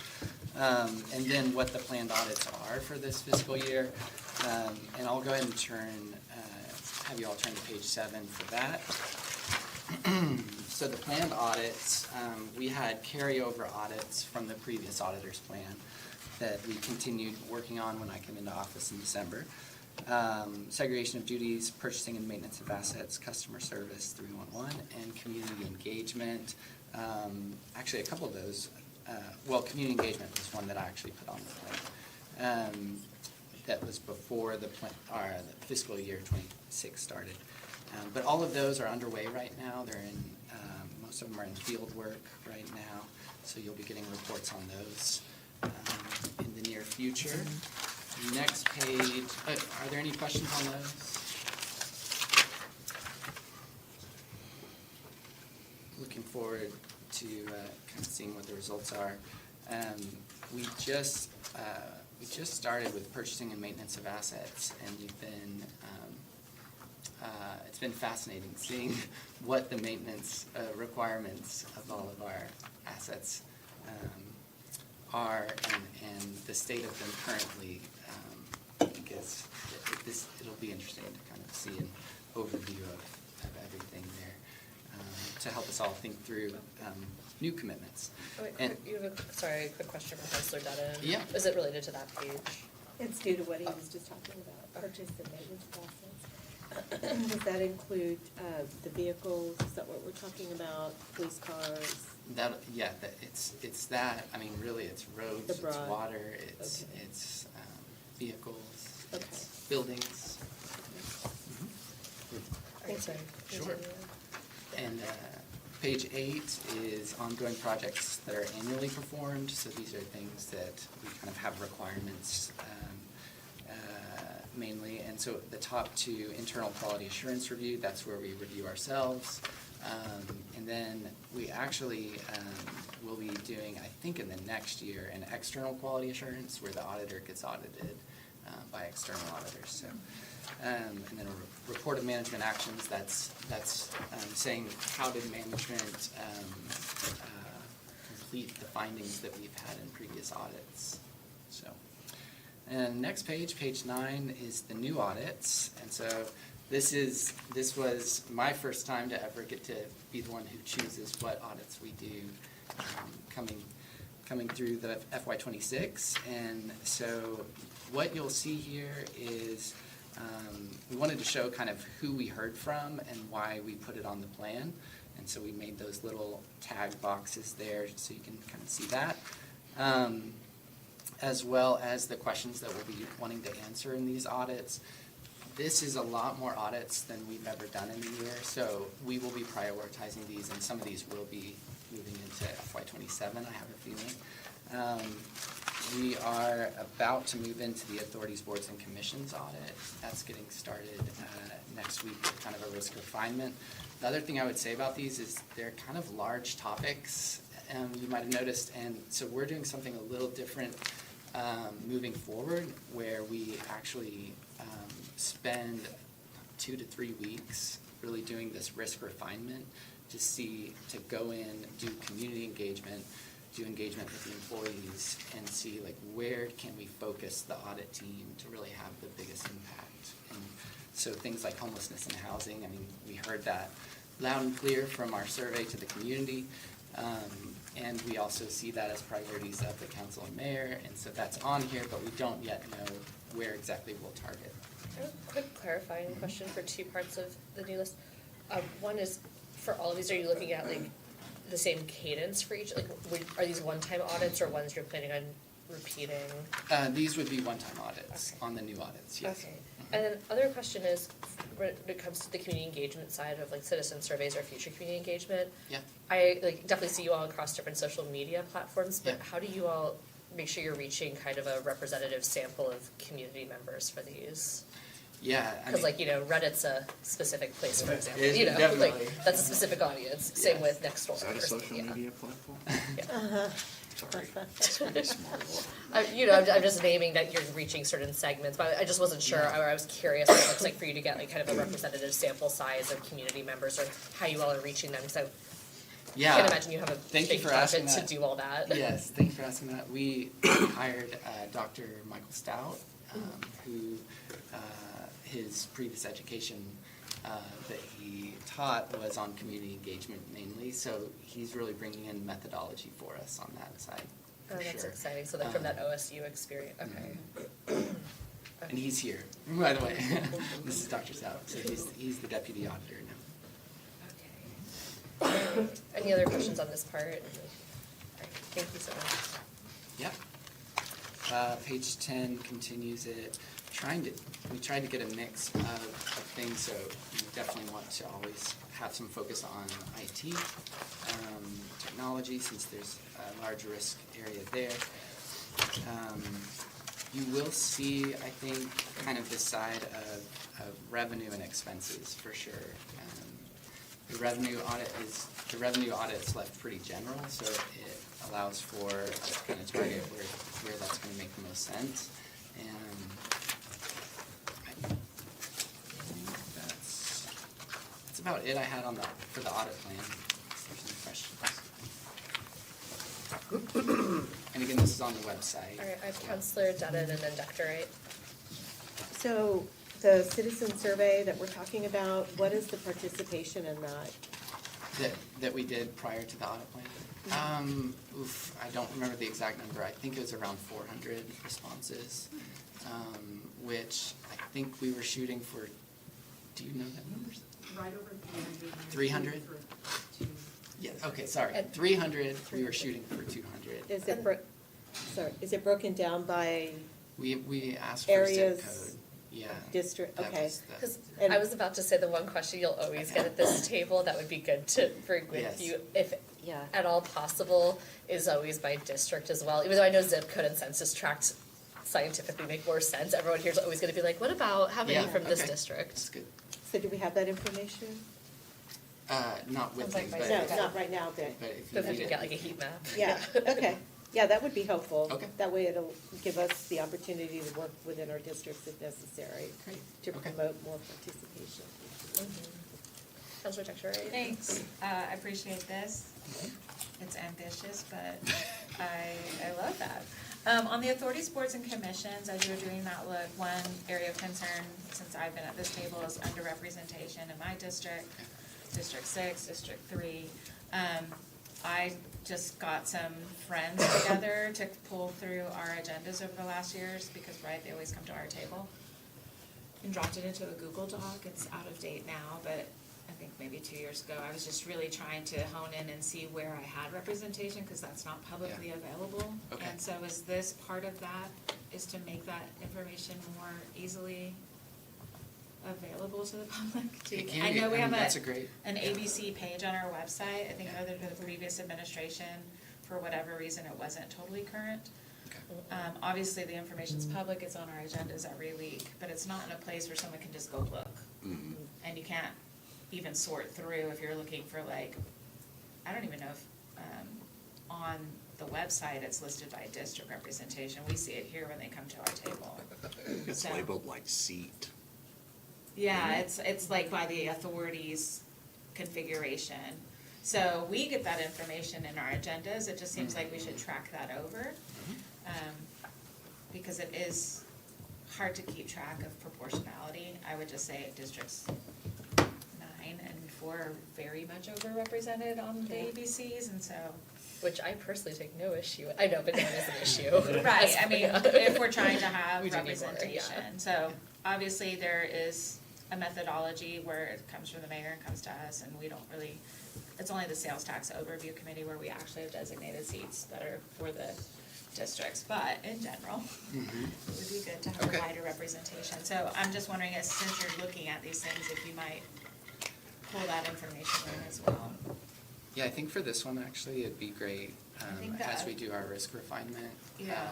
And then what the planned audits are for this fiscal year. And I'll go ahead and have you all turn to page 7 for that. So the planned audits, we had carryover audits from the previous auditor's plan that we continued working on when I came into office in December. Segregation of duties, purchasing and maintenance of assets, customer service 311, and community engagement. Actually, a couple of those, community engagement was one that I actually put on the plan. That was before the fiscal year 26 started. But all of those are underway right now. They're in, most of them are in field work right now, so you'll be getting reports on those in the near future. Next page, are there any questions on those? Looking forward to kind of seeing what the results are. We just started with purchasing and maintenance of assets, and we've been it's been fascinating seeing what the maintenance requirements of all of our assets are and the state of them currently. I think it'll be interesting to kind of see an overview of everything there to help us all think through new commitments. Oh, wait, And- you have a quick question from Councilor Dutton. Yeah. Is it related to that page? It's due to what he was just talking about, purchase and maintenance of assets. Does that include the vehicles? Is that what we're talking about? Police cars? It's that, I mean, really, it's roads, The it's broad- water, it's okay. vehicles, Okay. it's buildings. Sorry. Sure. Continue. And page 8 is ongoing projects that are annually performed, so these are things that we kind of have requirements mainly. And so the top 2, internal quality assurance review, that's where we review ourselves. And then we actually will be doing, I think in the next year, an external quality assurance where the auditor gets audited by external auditors. So, and then a report of management actions, that's saying how did management complete the findings that we've had in previous audits. So, and next page, page 9, is the new audits. And so this was my first time to ever get to be the one who chooses what audits we do coming through the FY26. And so what you'll see here is we wanted to show kind of who we heard from and why we put it on the plan. And so we made those little tag boxes there so you can kind of see that. As well as the questions that we'll be wanting to answer in these audits. This is a lot more audits than we've ever done in a year, so we will be prioritizing these, and some of these will be moving into FY27, I have a feeling. We are about to move into the authorities, boards, and commissions audit. That's getting started next week with kind of a risk refinement. The other thing I would say about these is they're kind of large topics, you might have noticed, and so we're doing something a little different moving forward, where we actually spend 2 to 3 weeks really doing this risk refinement to go in, do community engagement, do engagement with the employees, and see like where can we focus the audit team to really have the biggest impact. And so things like homelessness and housing, I mean, we heard that loud and clear from our survey to the community. And we also see that as priorities of the council and mayor, and so that's on here, but we don't yet know where exactly we'll target. I have a quick clarifying question for 2 parts of the new list. One is, for all of these, are you looking at like the same cadence for each? Like, are these one-time audits or ones you're planning on repeating? These would be one-time audits Okay. on the new audits, yes. Okay. And then other question is, when it comes to the community engagement side of like citizen surveys or future community engagement. Yeah. I like definitely see you all across different social media platforms, but Yeah. how do you all make sure you're reaching kind of a representative sample of community members for these? Yeah, I Cause mean, like, you know, Reddit's a specific place, for example, It is you know, definitely. like, that's a specific audience, same Yes. with Nextdoor. Is that a or something, social yeah. media platform? Sorry. Smart. You know, I'm just naming that you're reaching certain segments, but I just wasn't sure, I was curious what it looks like for you to get like kind of a representative sample size of community members or how you all are reaching them, cause I Yeah. can't imagine you have a Thank you big for asking budget to that. do all that. Yes, thank you for asking that. We hired Dr. Michael Stout, who his previous education that he taught was on community engagement mainly, so he's really bringing in methodology for us on that side, Oh, for that's sure. exciting, so like from that OSU experience, okay. And he's here, by the way. This is Dr. Stout, so he's the deputy auditor now. Okay. Any other questions on this part? Alright, thank you so much. Yep. Page 10 continues it. We tried to get a mix of things, so we definitely want to always have some focus on IT, technology, since there's a large risk area there. You will see, I think, kind of this side of revenue and expenses for sure. The revenue audit is left pretty general, so it allows for a kind of target where that's going to make the most sense. And I think that's about it I had for the audit plan. If there's any questions. And again, this is on the website. Alright, I have Counselor Dutton and then Dr. Wright. So the citizen survey that we're talking about, what is the participation in that? That we did prior to the audit plan? I don't remember the exact number. I think it was around 400 responses, which I think we were shooting for, do you know that number? Right over 300? 300. Yeah, okay, sorry. 300, we were shooting for 200. Is it broken down by We asked for zip areas, code, yeah. district, That okay. was the- Cause And- I was about to say the one question you'll always get at this table that would be good to bring with Yes. you, if Yeah. at all possible, is always by district as well. Even though I know zip code and census tracts scientifically make more sense, everyone here's always gonna be like, what about how many Yeah, from this okay. district? That's good. So do we have that information? Not with Sounds me, like but. my- No, not right now, but, But if you But we need could it. get like a heat map. yeah, okay. Yeah, that would be helpful. Okay. That way it'll give us the opportunity to work within our districts if necessary Great, to okay. promote more participation. Counselor Dr. Wright? Thanks, I appreciate this. It's ambitious, but I love that. On the authorities, boards, and commissions, as you were doing that look, one area of concern, since I've been at this table, is underrepresentation in my district, District 6, District 3. I just got some friends together to pull through our agendas over the last years, because, right, they always come to our table. And dropped it into a Google Doc. It's out of date now, but I think maybe 2 years ago, I was just really trying to hone in and see where I had representation, because that's not publicly available. Okay. And so is this part of that, is to make that information more easily available to the public? It can I be. know we have That's a great. an ABC page on our website. I think Yeah. under the previous administration, for whatever reason, it wasn't totally current. Okay. Obviously, the information's public, it's on our agendas every week, but it's not in a place where someone can just go look. Mhm. And you can't even sort through if you're looking for like, I don't even know if, on the website, it's listed by district representation. We see it here when they come to our table. It's So- labeled like seat. Yeah, it's like by the authorities configuration. So we get that information in our agendas, it just seems like we should track that over. Because it is hard to keep track of proportionality. I would just say districts 9 and 4 are very much overrepresented on the ABCs, and so. Which I personally take no issue, I know, but that is an issue. Right, I mean, if we're trying to have We do need more, yeah. representation, so obviously there is a methodology where it comes from the mayor and comes to us, and we don't really, it's only the sales tax overview committee where we actually have designated seats that are for the districts, but in general, it would be good to have Okay. a wider representation. So I'm just wondering, since you're looking at these things, if you might pull that information in as well. Yeah, I think for this one, actually, it'd be great, think as that- we do our risk refinement, Yeah.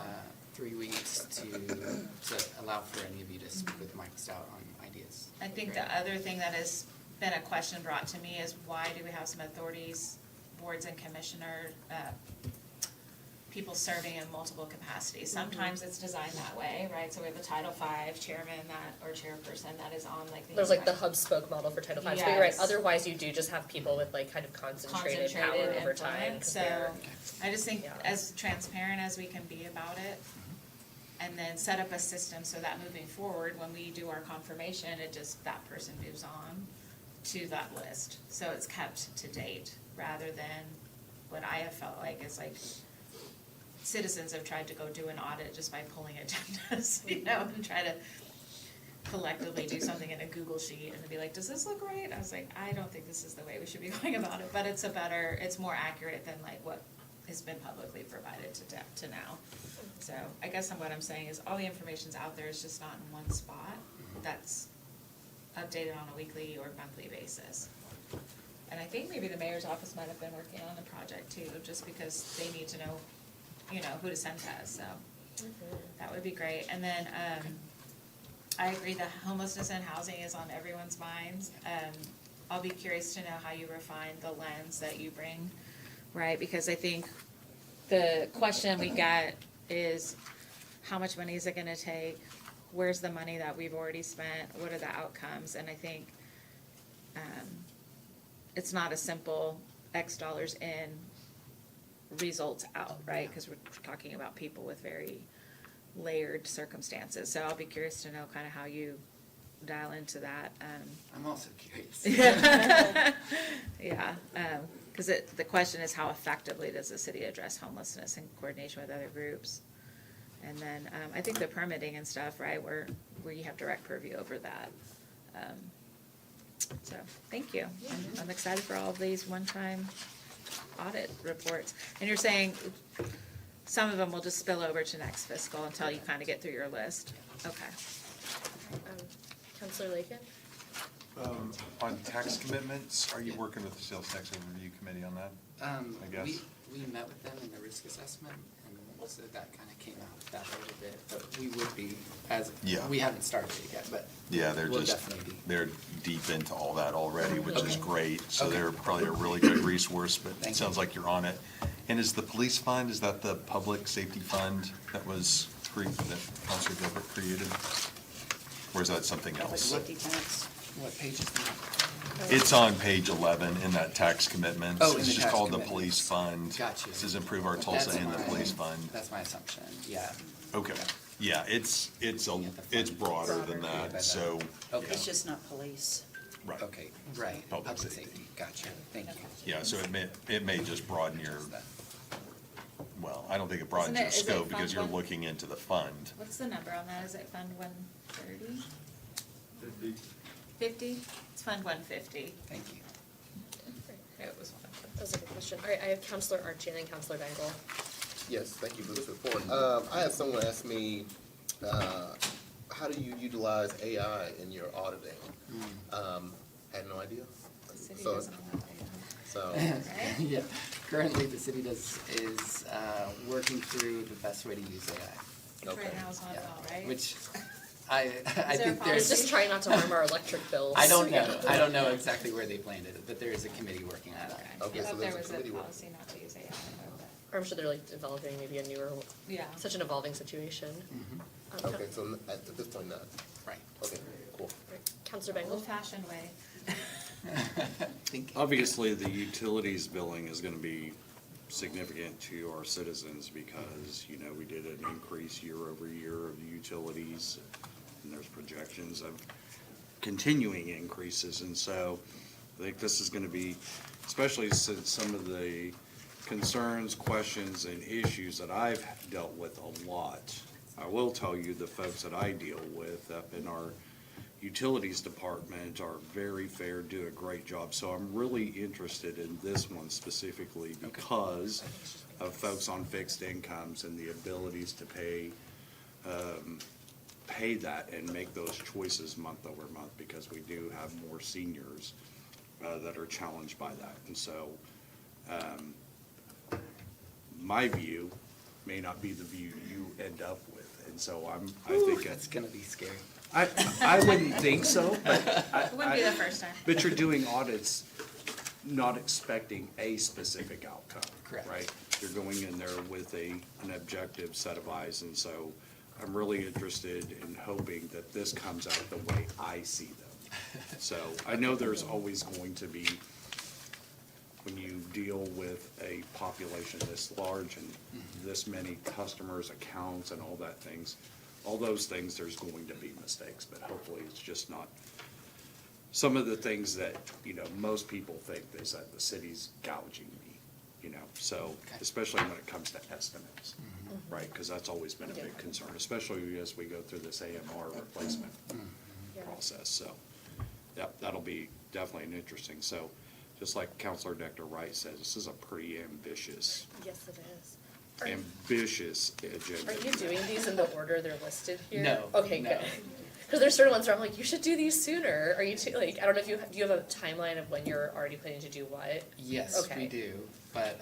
3 weeks to allow for any of you to speak with Mike Stout on ideas. I think Great. the other thing that has been a question brought to me is why do we have some authorities, boards and commissioner, people serving in multiple capacities? Sometimes it's designed that way, right? So we have a Title V chairman or chairperson that is on like the. There's like the entire- hub spoke model for Title V, but you're right, Yes. otherwise you do just have people with like kind of concentrated power over time. influence. 'cause So they're- I just think Yeah. as transparent as we can be about it, and then set up a system so that moving forward, when we do our confirmation, that person moves on to that list. So it's kept to date, rather than what I have felt like is like citizens have tried to go do an audit just by pulling agendas, and try to collectively do something in a Google sheet and be like, does this look right? I was like, I don't think this is the way we should be going about it, but it's more accurate than like what has been publicly provided to now. So I guess what I'm saying is all the information's out there, it's just not in one spot that's updated on a weekly or monthly basis. And I think maybe the mayor's office might have been working on the project too, just because they need to know, who to send to us, so that would be great. And then, I agree that homelessness and housing is on everyone's minds. I'll be curious to know how you refine the lens that you bring, right? Because I think the question we get is, how much money is it gonna take? Where's the money that we've already spent? What are the outcomes? And I think, it's not a simple X dollars in, results out, right? Because we're talking about people with very layered circumstances. So I'll be curious to know kind of how you dial into that. I'm also curious. Yeah, because the question is, how effectively does the city address homelessness in coordination with other groups? And then, I think the permitting and stuff, right, where you have direct purview over that. So, thank you. I'm excited for all of these one-time audit reports. And you're saying some of them will just spill over to next fiscal until you kind of get through your list? Okay. Counselor Lakin? On tax commitments, are you working with the sales tax overview committee on that? I guess. We met with them in the risk assessment, and so that kind of came out that a little bit, but we would be, Yeah. we haven't started it yet, but Yeah, they're we'll just, definitely be. they're deep into all that already, which is Okay. great. So Okay. they're probably a really good resource, but Thank it sounds you. like you're on it. And is the police fund, is that the public safety fund that was that Counselor Gilbert created? Or is that something else? What page is that? It's on page 11 in that tax commitments. Oh, in It's the just tax called the commitments. police fund. Gotcha. It says improve our Tulsa That's and the my- police fund. That's my assumption, yeah. Okay, yeah, it's broader than that, so. Okay. It's just not police. Right. Okay, right, Public public safety. safety, gotcha, thank you. Yeah, so it may just broaden your, well, I don't think it broadens Isn't your it- is it scope because fund you're one? looking into the fund. What's the number on that? Is it Fund 130? 50? It's Fund 150. Thank you. It was one. That was a good question. All right, I have Counselor Archian and Counselor Bengal. Yes, thank you for this report. I had someone ask me, how do you utilize AI in your auditing? Had no idea. The city So- doesn't allow So, Right? Yeah, currently the city is working through the best way to use AI. it. Okay. Right now it's not at all, right? Which I there a think It's there's, just trying not to harm our electric bills. I don't know exactly where they've landed it, but there is a committee working on that. Okay, I so thought there's there a was a committee work. policy not to use AI. Or I'm sure they're like developing maybe a newer, Yeah. such an evolving situation. okay, so at this point not. Right. Okay, cool. Counselor Bengal? Old-fashioned way. Think, Obviously, the utilities billing is gonna be significant to our citizens because, we did an increase year over year of utilities, and there's projections of continuing increases, and so I think this is gonna be, especially since some of the concerns, questions, and issues that I've dealt with a lot. I will tell you, the folks that I deal with up in our utilities department are very fair, do a great job. So I'm really interested in this one specifically because of folks on fixed incomes and the abilities to pay that and make those choices month over month, because we do have more seniors that are challenged by that. And so, my view may not be the view you end up with, and so I think That's gonna be scary. I wouldn't think so, but It wouldn't be the first time. but you're doing audits not expecting a specific outcome. Correct. Right? You're going in there with an objective set of eyes, and so I'm really interested in hoping that this comes out the way I see them. So I know there's always going to be, when you deal with a population this large and this many customers, accounts, and all those things, there's going to be mistakes, but hopefully it's just not some of the things that, most people think is that the city's gouging me, so, especially when it comes to estimates, right? Because that's always been a big concern, especially as we go through this AMR replacement process, so, yep, that'll be definitely an interesting, so, just like Counselor Nectar Wright says, this is a pretty ambitious Yes, it is. ambitious agenda. Are you doing these in the order they're listed here? No, Okay, no. good. Because there's certain ones where I'm like, you should do these sooner. Are you I don't know if do you have a timeline of when you're already planning to do what? Yes, Okay. we do, but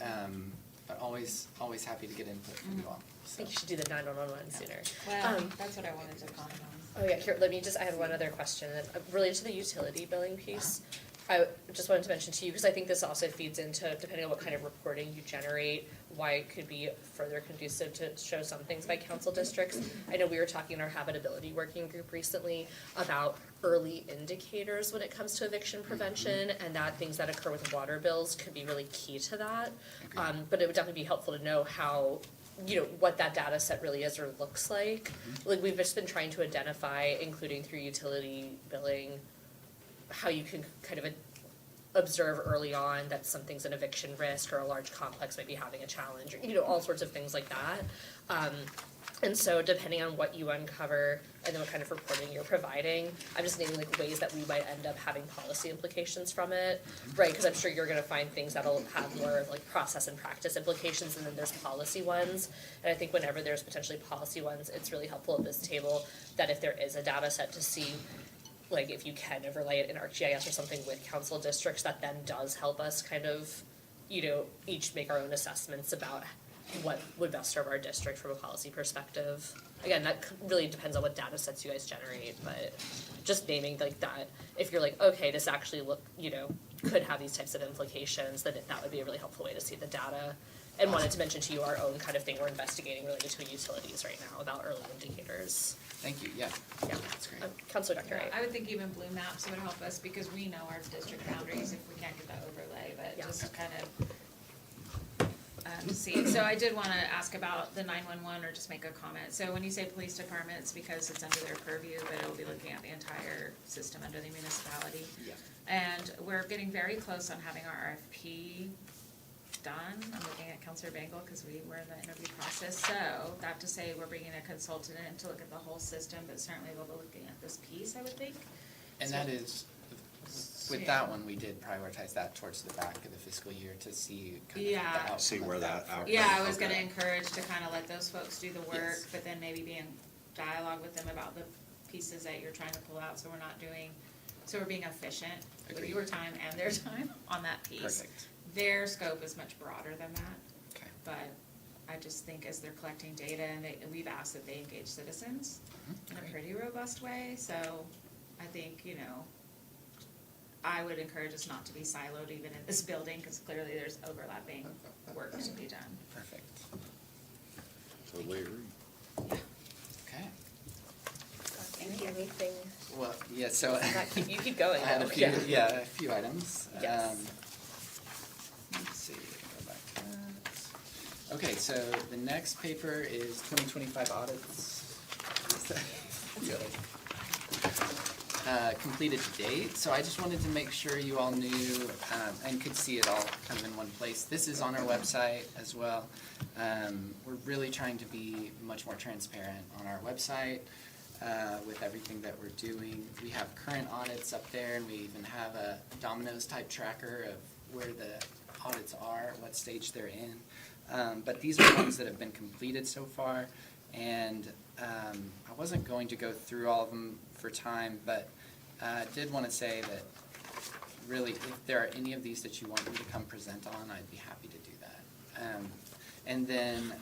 always happy to get input from you all. I think you should do the 911 one sooner. Well, that's what I wanted to comment on. Oh yeah, here, I had one other question related to the utility billing piece. I just wanted to mention to you, because I think this also feeds into, depending on what kind of reporting you generate, why it could be further conducive to show some things by council districts. I know we were talking in our habitability working group recently about early indicators when it comes to eviction prevention, and that things that occur with water bills could be really key to that. But it would definitely be helpful to know how, what that data set really is or looks like. Like, we've just been trying to identify, including through utility billing, how you can kind of observe early on that something's an eviction risk or a large complex might be having a challenge, or, all sorts of things like that. And so depending on what you uncover and then what kind of reporting you're providing, I'm just naming like ways that we might end up having policy implications from it, right? Because I'm sure you're gonna find things that'll have more like process and practice implications, and then there's policy ones. And I think whenever there's potentially policy ones, it's really helpful at this table that if there is a data set to see, like if you can overlay it in ArcGIS or something with council districts, that then does help us kind of, each make our own assessments about what would best serve our district from a policy perspective. Again, that really depends on what data sets you guys generate, but just naming like that, if you're like, okay, this actually could have these types of implications, then that would be a really helpful way to see the data. And wanted to mention to you our own kind of thing we're investigating related to utilities right now about early indicators. Thank you, yeah, Yeah. that's great. Councilor Dr. Wright. I would think even blue maps would help us because we know our district boundaries if we can't get that overlay, but Yeah. just kind of see. So I did want to ask about the 911 or just make a comment. So when you say police departments, because it's under their purview, but it'll be looking at the entire system under the municipality. Yeah. And we're getting very close on having our RFP done. I'm looking at Counselor Bangle because we were in the interview process. So that to say, we're bringing a consultant in to look at the whole system, but certainly we'll be looking at this piece, I would think. And that is, with that one, we did prioritize that towards the back of the fiscal year to see kind of the Yeah. outcome See of where that for- outcome- Yeah, I was Okay. gonna encourage to kind of let those folks do the work, Yes. but then maybe be in dialogue with them about the pieces that you're trying to pull out, so we're being efficient with Agreed. your time and their time on that piece. Perfect. Their scope is much broader than that, Okay. but I just think as they're collecting data, and we've asked that they engage citizens in a Great. pretty robust way, so I think, I would encourage us not to be siloed even in this building, because clearly there's overlapping work to be done. Perfect. Totally agree. Okay. Anything? Well, yeah, so. You keep going. I had a though. few, yeah, a few items. Yes. Let's see, go back to that. Okay, so the next paper is 2025 audits. Completed to date, so I just wanted to make sure you all knew and could see it all kind of in one place. This is on our website as well. We're really trying to be much more transparent on our website with everything that we're doing. We have current audits up there, and we even have a Domino's type tracker of where the audits are, what stage they're in. But these are ones that have been completed so far, and I wasn't going to go through all of them for time, but I did want to say that really, if there are any of these that you want me to come present on, I'd be happy to do that. And then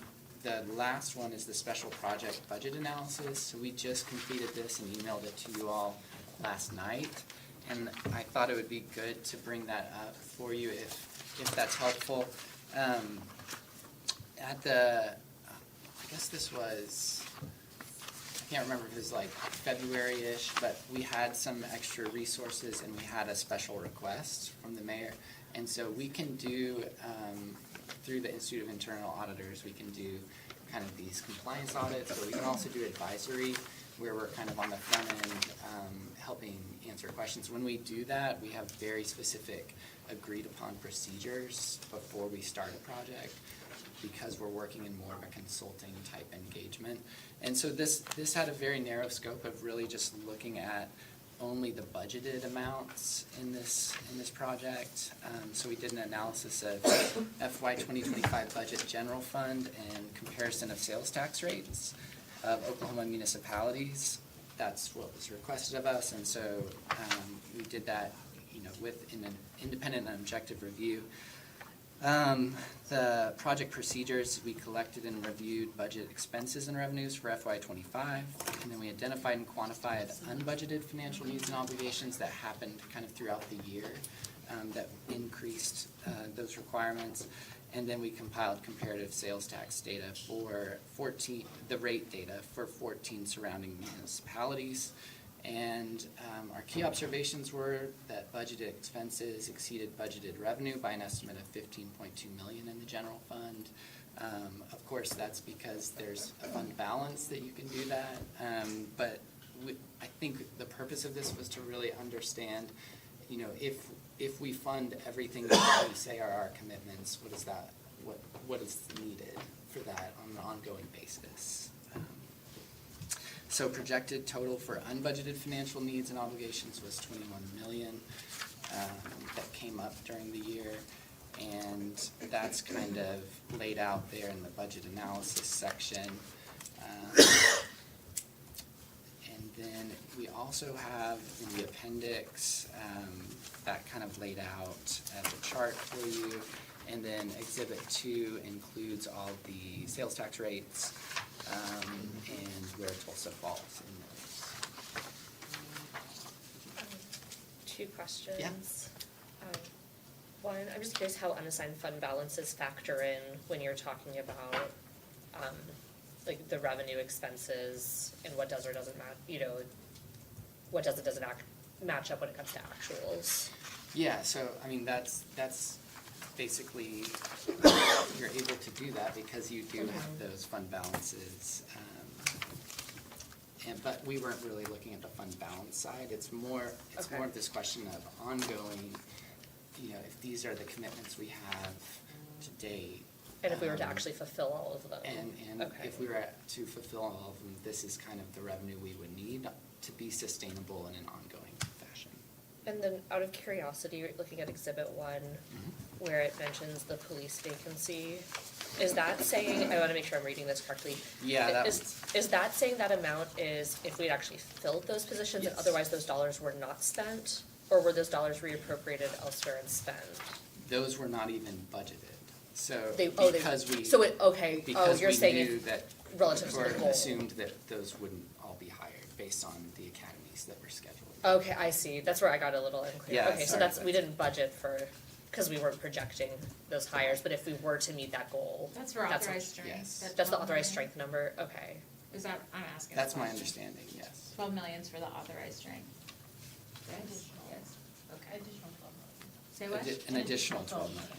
the last one is the special project budget analysis. So we just completed this and emailed it to you all last night. And I thought it would be good to bring that up for you if that's helpful. At the, I guess this was, I can't remember if it was like February-ish, but we had some extra resources and we had a special request from the mayor. And so we can do, through the Institute of Internal Auditors, we can do kind of these compliance audits, but we can also do advisory, where we're kind of on the front end, helping answer questions. When we do that, we have very specific agreed upon procedures before we start a project, because we're working in more of a consulting type engagement. And so this had a very narrow scope of really just looking at only the budgeted amounts in this project. So we did an analysis of FY 2025 budget general fund and comparison of sales tax rates of Oklahoma municipalities. That's what was requested of us, and so we did that, with an independent and objective review. The project procedures, we collected and reviewed budget expenses and revenues for FY 25, and then we identified and quantified unbudgeted financial needs and obligations that happened kind of throughout the year that increased those requirements. And then we compiled comparative sales tax data for the rate data for 14 surrounding municipalities. And our key observations were that budgeted expenses exceeded budgeted revenue by an estimate of $15.2 million in the general fund. Of course, that's because there's a fund balance that you can do that. But I think the purpose of this was to really understand, if we fund everything that we say are our commitments, what is needed for that on an ongoing basis. So projected total for unbudgeted financial needs and obligations was $21 million that came up during the year. And that's kind of laid out there in the budget analysis section. And then we also have in the appendix that kind of laid out as a chart for you. And then Exhibit 2 includes all the sales tax rates and where Tulsa falls in those. Two questions. Yeah. One, I'm just curious how unassigned fund balances factor in when you're talking about like the revenue expenses and what does or doesn't match, what does it doesn't match up when it comes to actuals. Yeah, so I mean that's basically you're able to do that because you do have those fund balances. But we weren't really looking at the fund balance side. It's more of this question of ongoing, if these are the commitments we have to date. And if we were to actually fulfill all of them. And if we were to fulfill all of them, this is kind of the revenue we would need to be sustainable in an ongoing fashion. And then out of curiosity, looking at Exhibit 1, where it mentions the police vacancy, is that saying, I want to make sure I'm reading this correctly. Yeah, Is that saying that amount is if we'd actually filled those positions and Yes. otherwise those dollars were not spent? Or were those dollars reappropriated elsewhere and spent? those were not even budgeted. So You're we saying knew if that relative to the or goal. assumed that those wouldn't all be hired based on the academies that were scheduled. Okay, I see. That's where I got a little unclear. Yeah, Okay, so sorry, we didn't budget for, because we weren't projecting those hires, but if we were to meet that goal. That's for authorized strength. Yes. That's the authorized strength number, okay. Is that, I'm asking. That's the my question. understanding, yes. 12 million's for the authorized strength. Yes, yes, okay. Say what? An additional 12 million.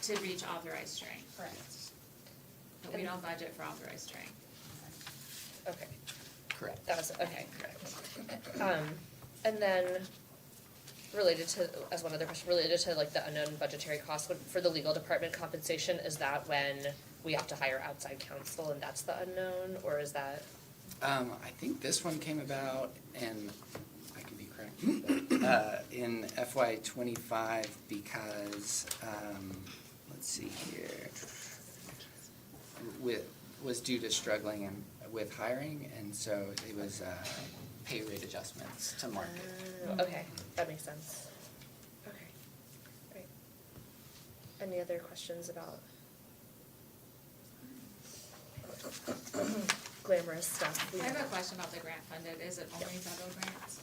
To reach authorized strength. Correct. But we don't budget for authorized strength. Okay, Correct. that was, okay, correct. And then, related to like the unknown budgetary costs, for the legal department compensation, is that when we have to hire outside counsel and that's the unknown, or is that? I think this one came about, and I can be correct, in FY 25 because, let's see here. was due to struggling with hiring, and so it was pay rate adjustments to market. Okay, that makes sense. Okay, great. Any other questions about glamorous stuff? I have a question about the grant funded, is it only federal grants?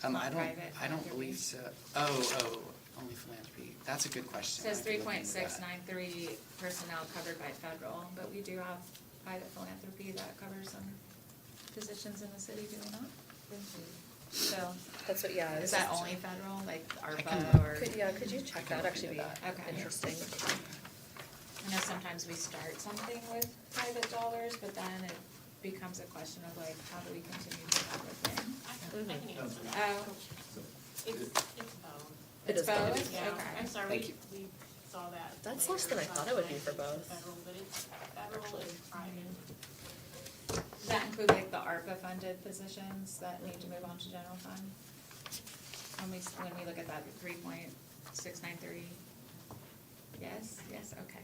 I Not don't private philanthropy? believe so. Oh, only philanthropy. That's a good It question. says I three can look point into six that. nine three personnel covered by federal, but we do have private philanthropy that covers some positions in the city, do we not? So, That's what, yeah. is this that only federal, like can ARPA or? Could you check can that, look actually be into that. Okay. interesting. I know sometimes we start something with private dollars, but then it becomes a question of like, how do we continue to have it there? I can answer that. Oh, It's both. It it's is both. both? Yeah, Okay. I'm sorry, Thank you. we saw that. That's later, less than I so thought it would be for it's both. Federal, but it's federal and private. Does that include like the ARPA funded positions that need to move on to general fund? When we look at that 3.693? Yes, okay.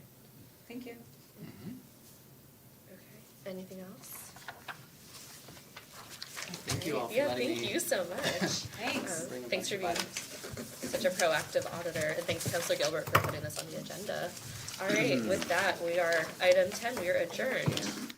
Thank you. Mhm. Okay, anything else? Thank you all for Yeah, letting me. thank you so much. Thanks. Bring a Thanks for bunch being of such a proactive auditor, and thanks Counselor Gilbert for putting this on the agenda. All right, with that, we are, item 10, we are adjourned.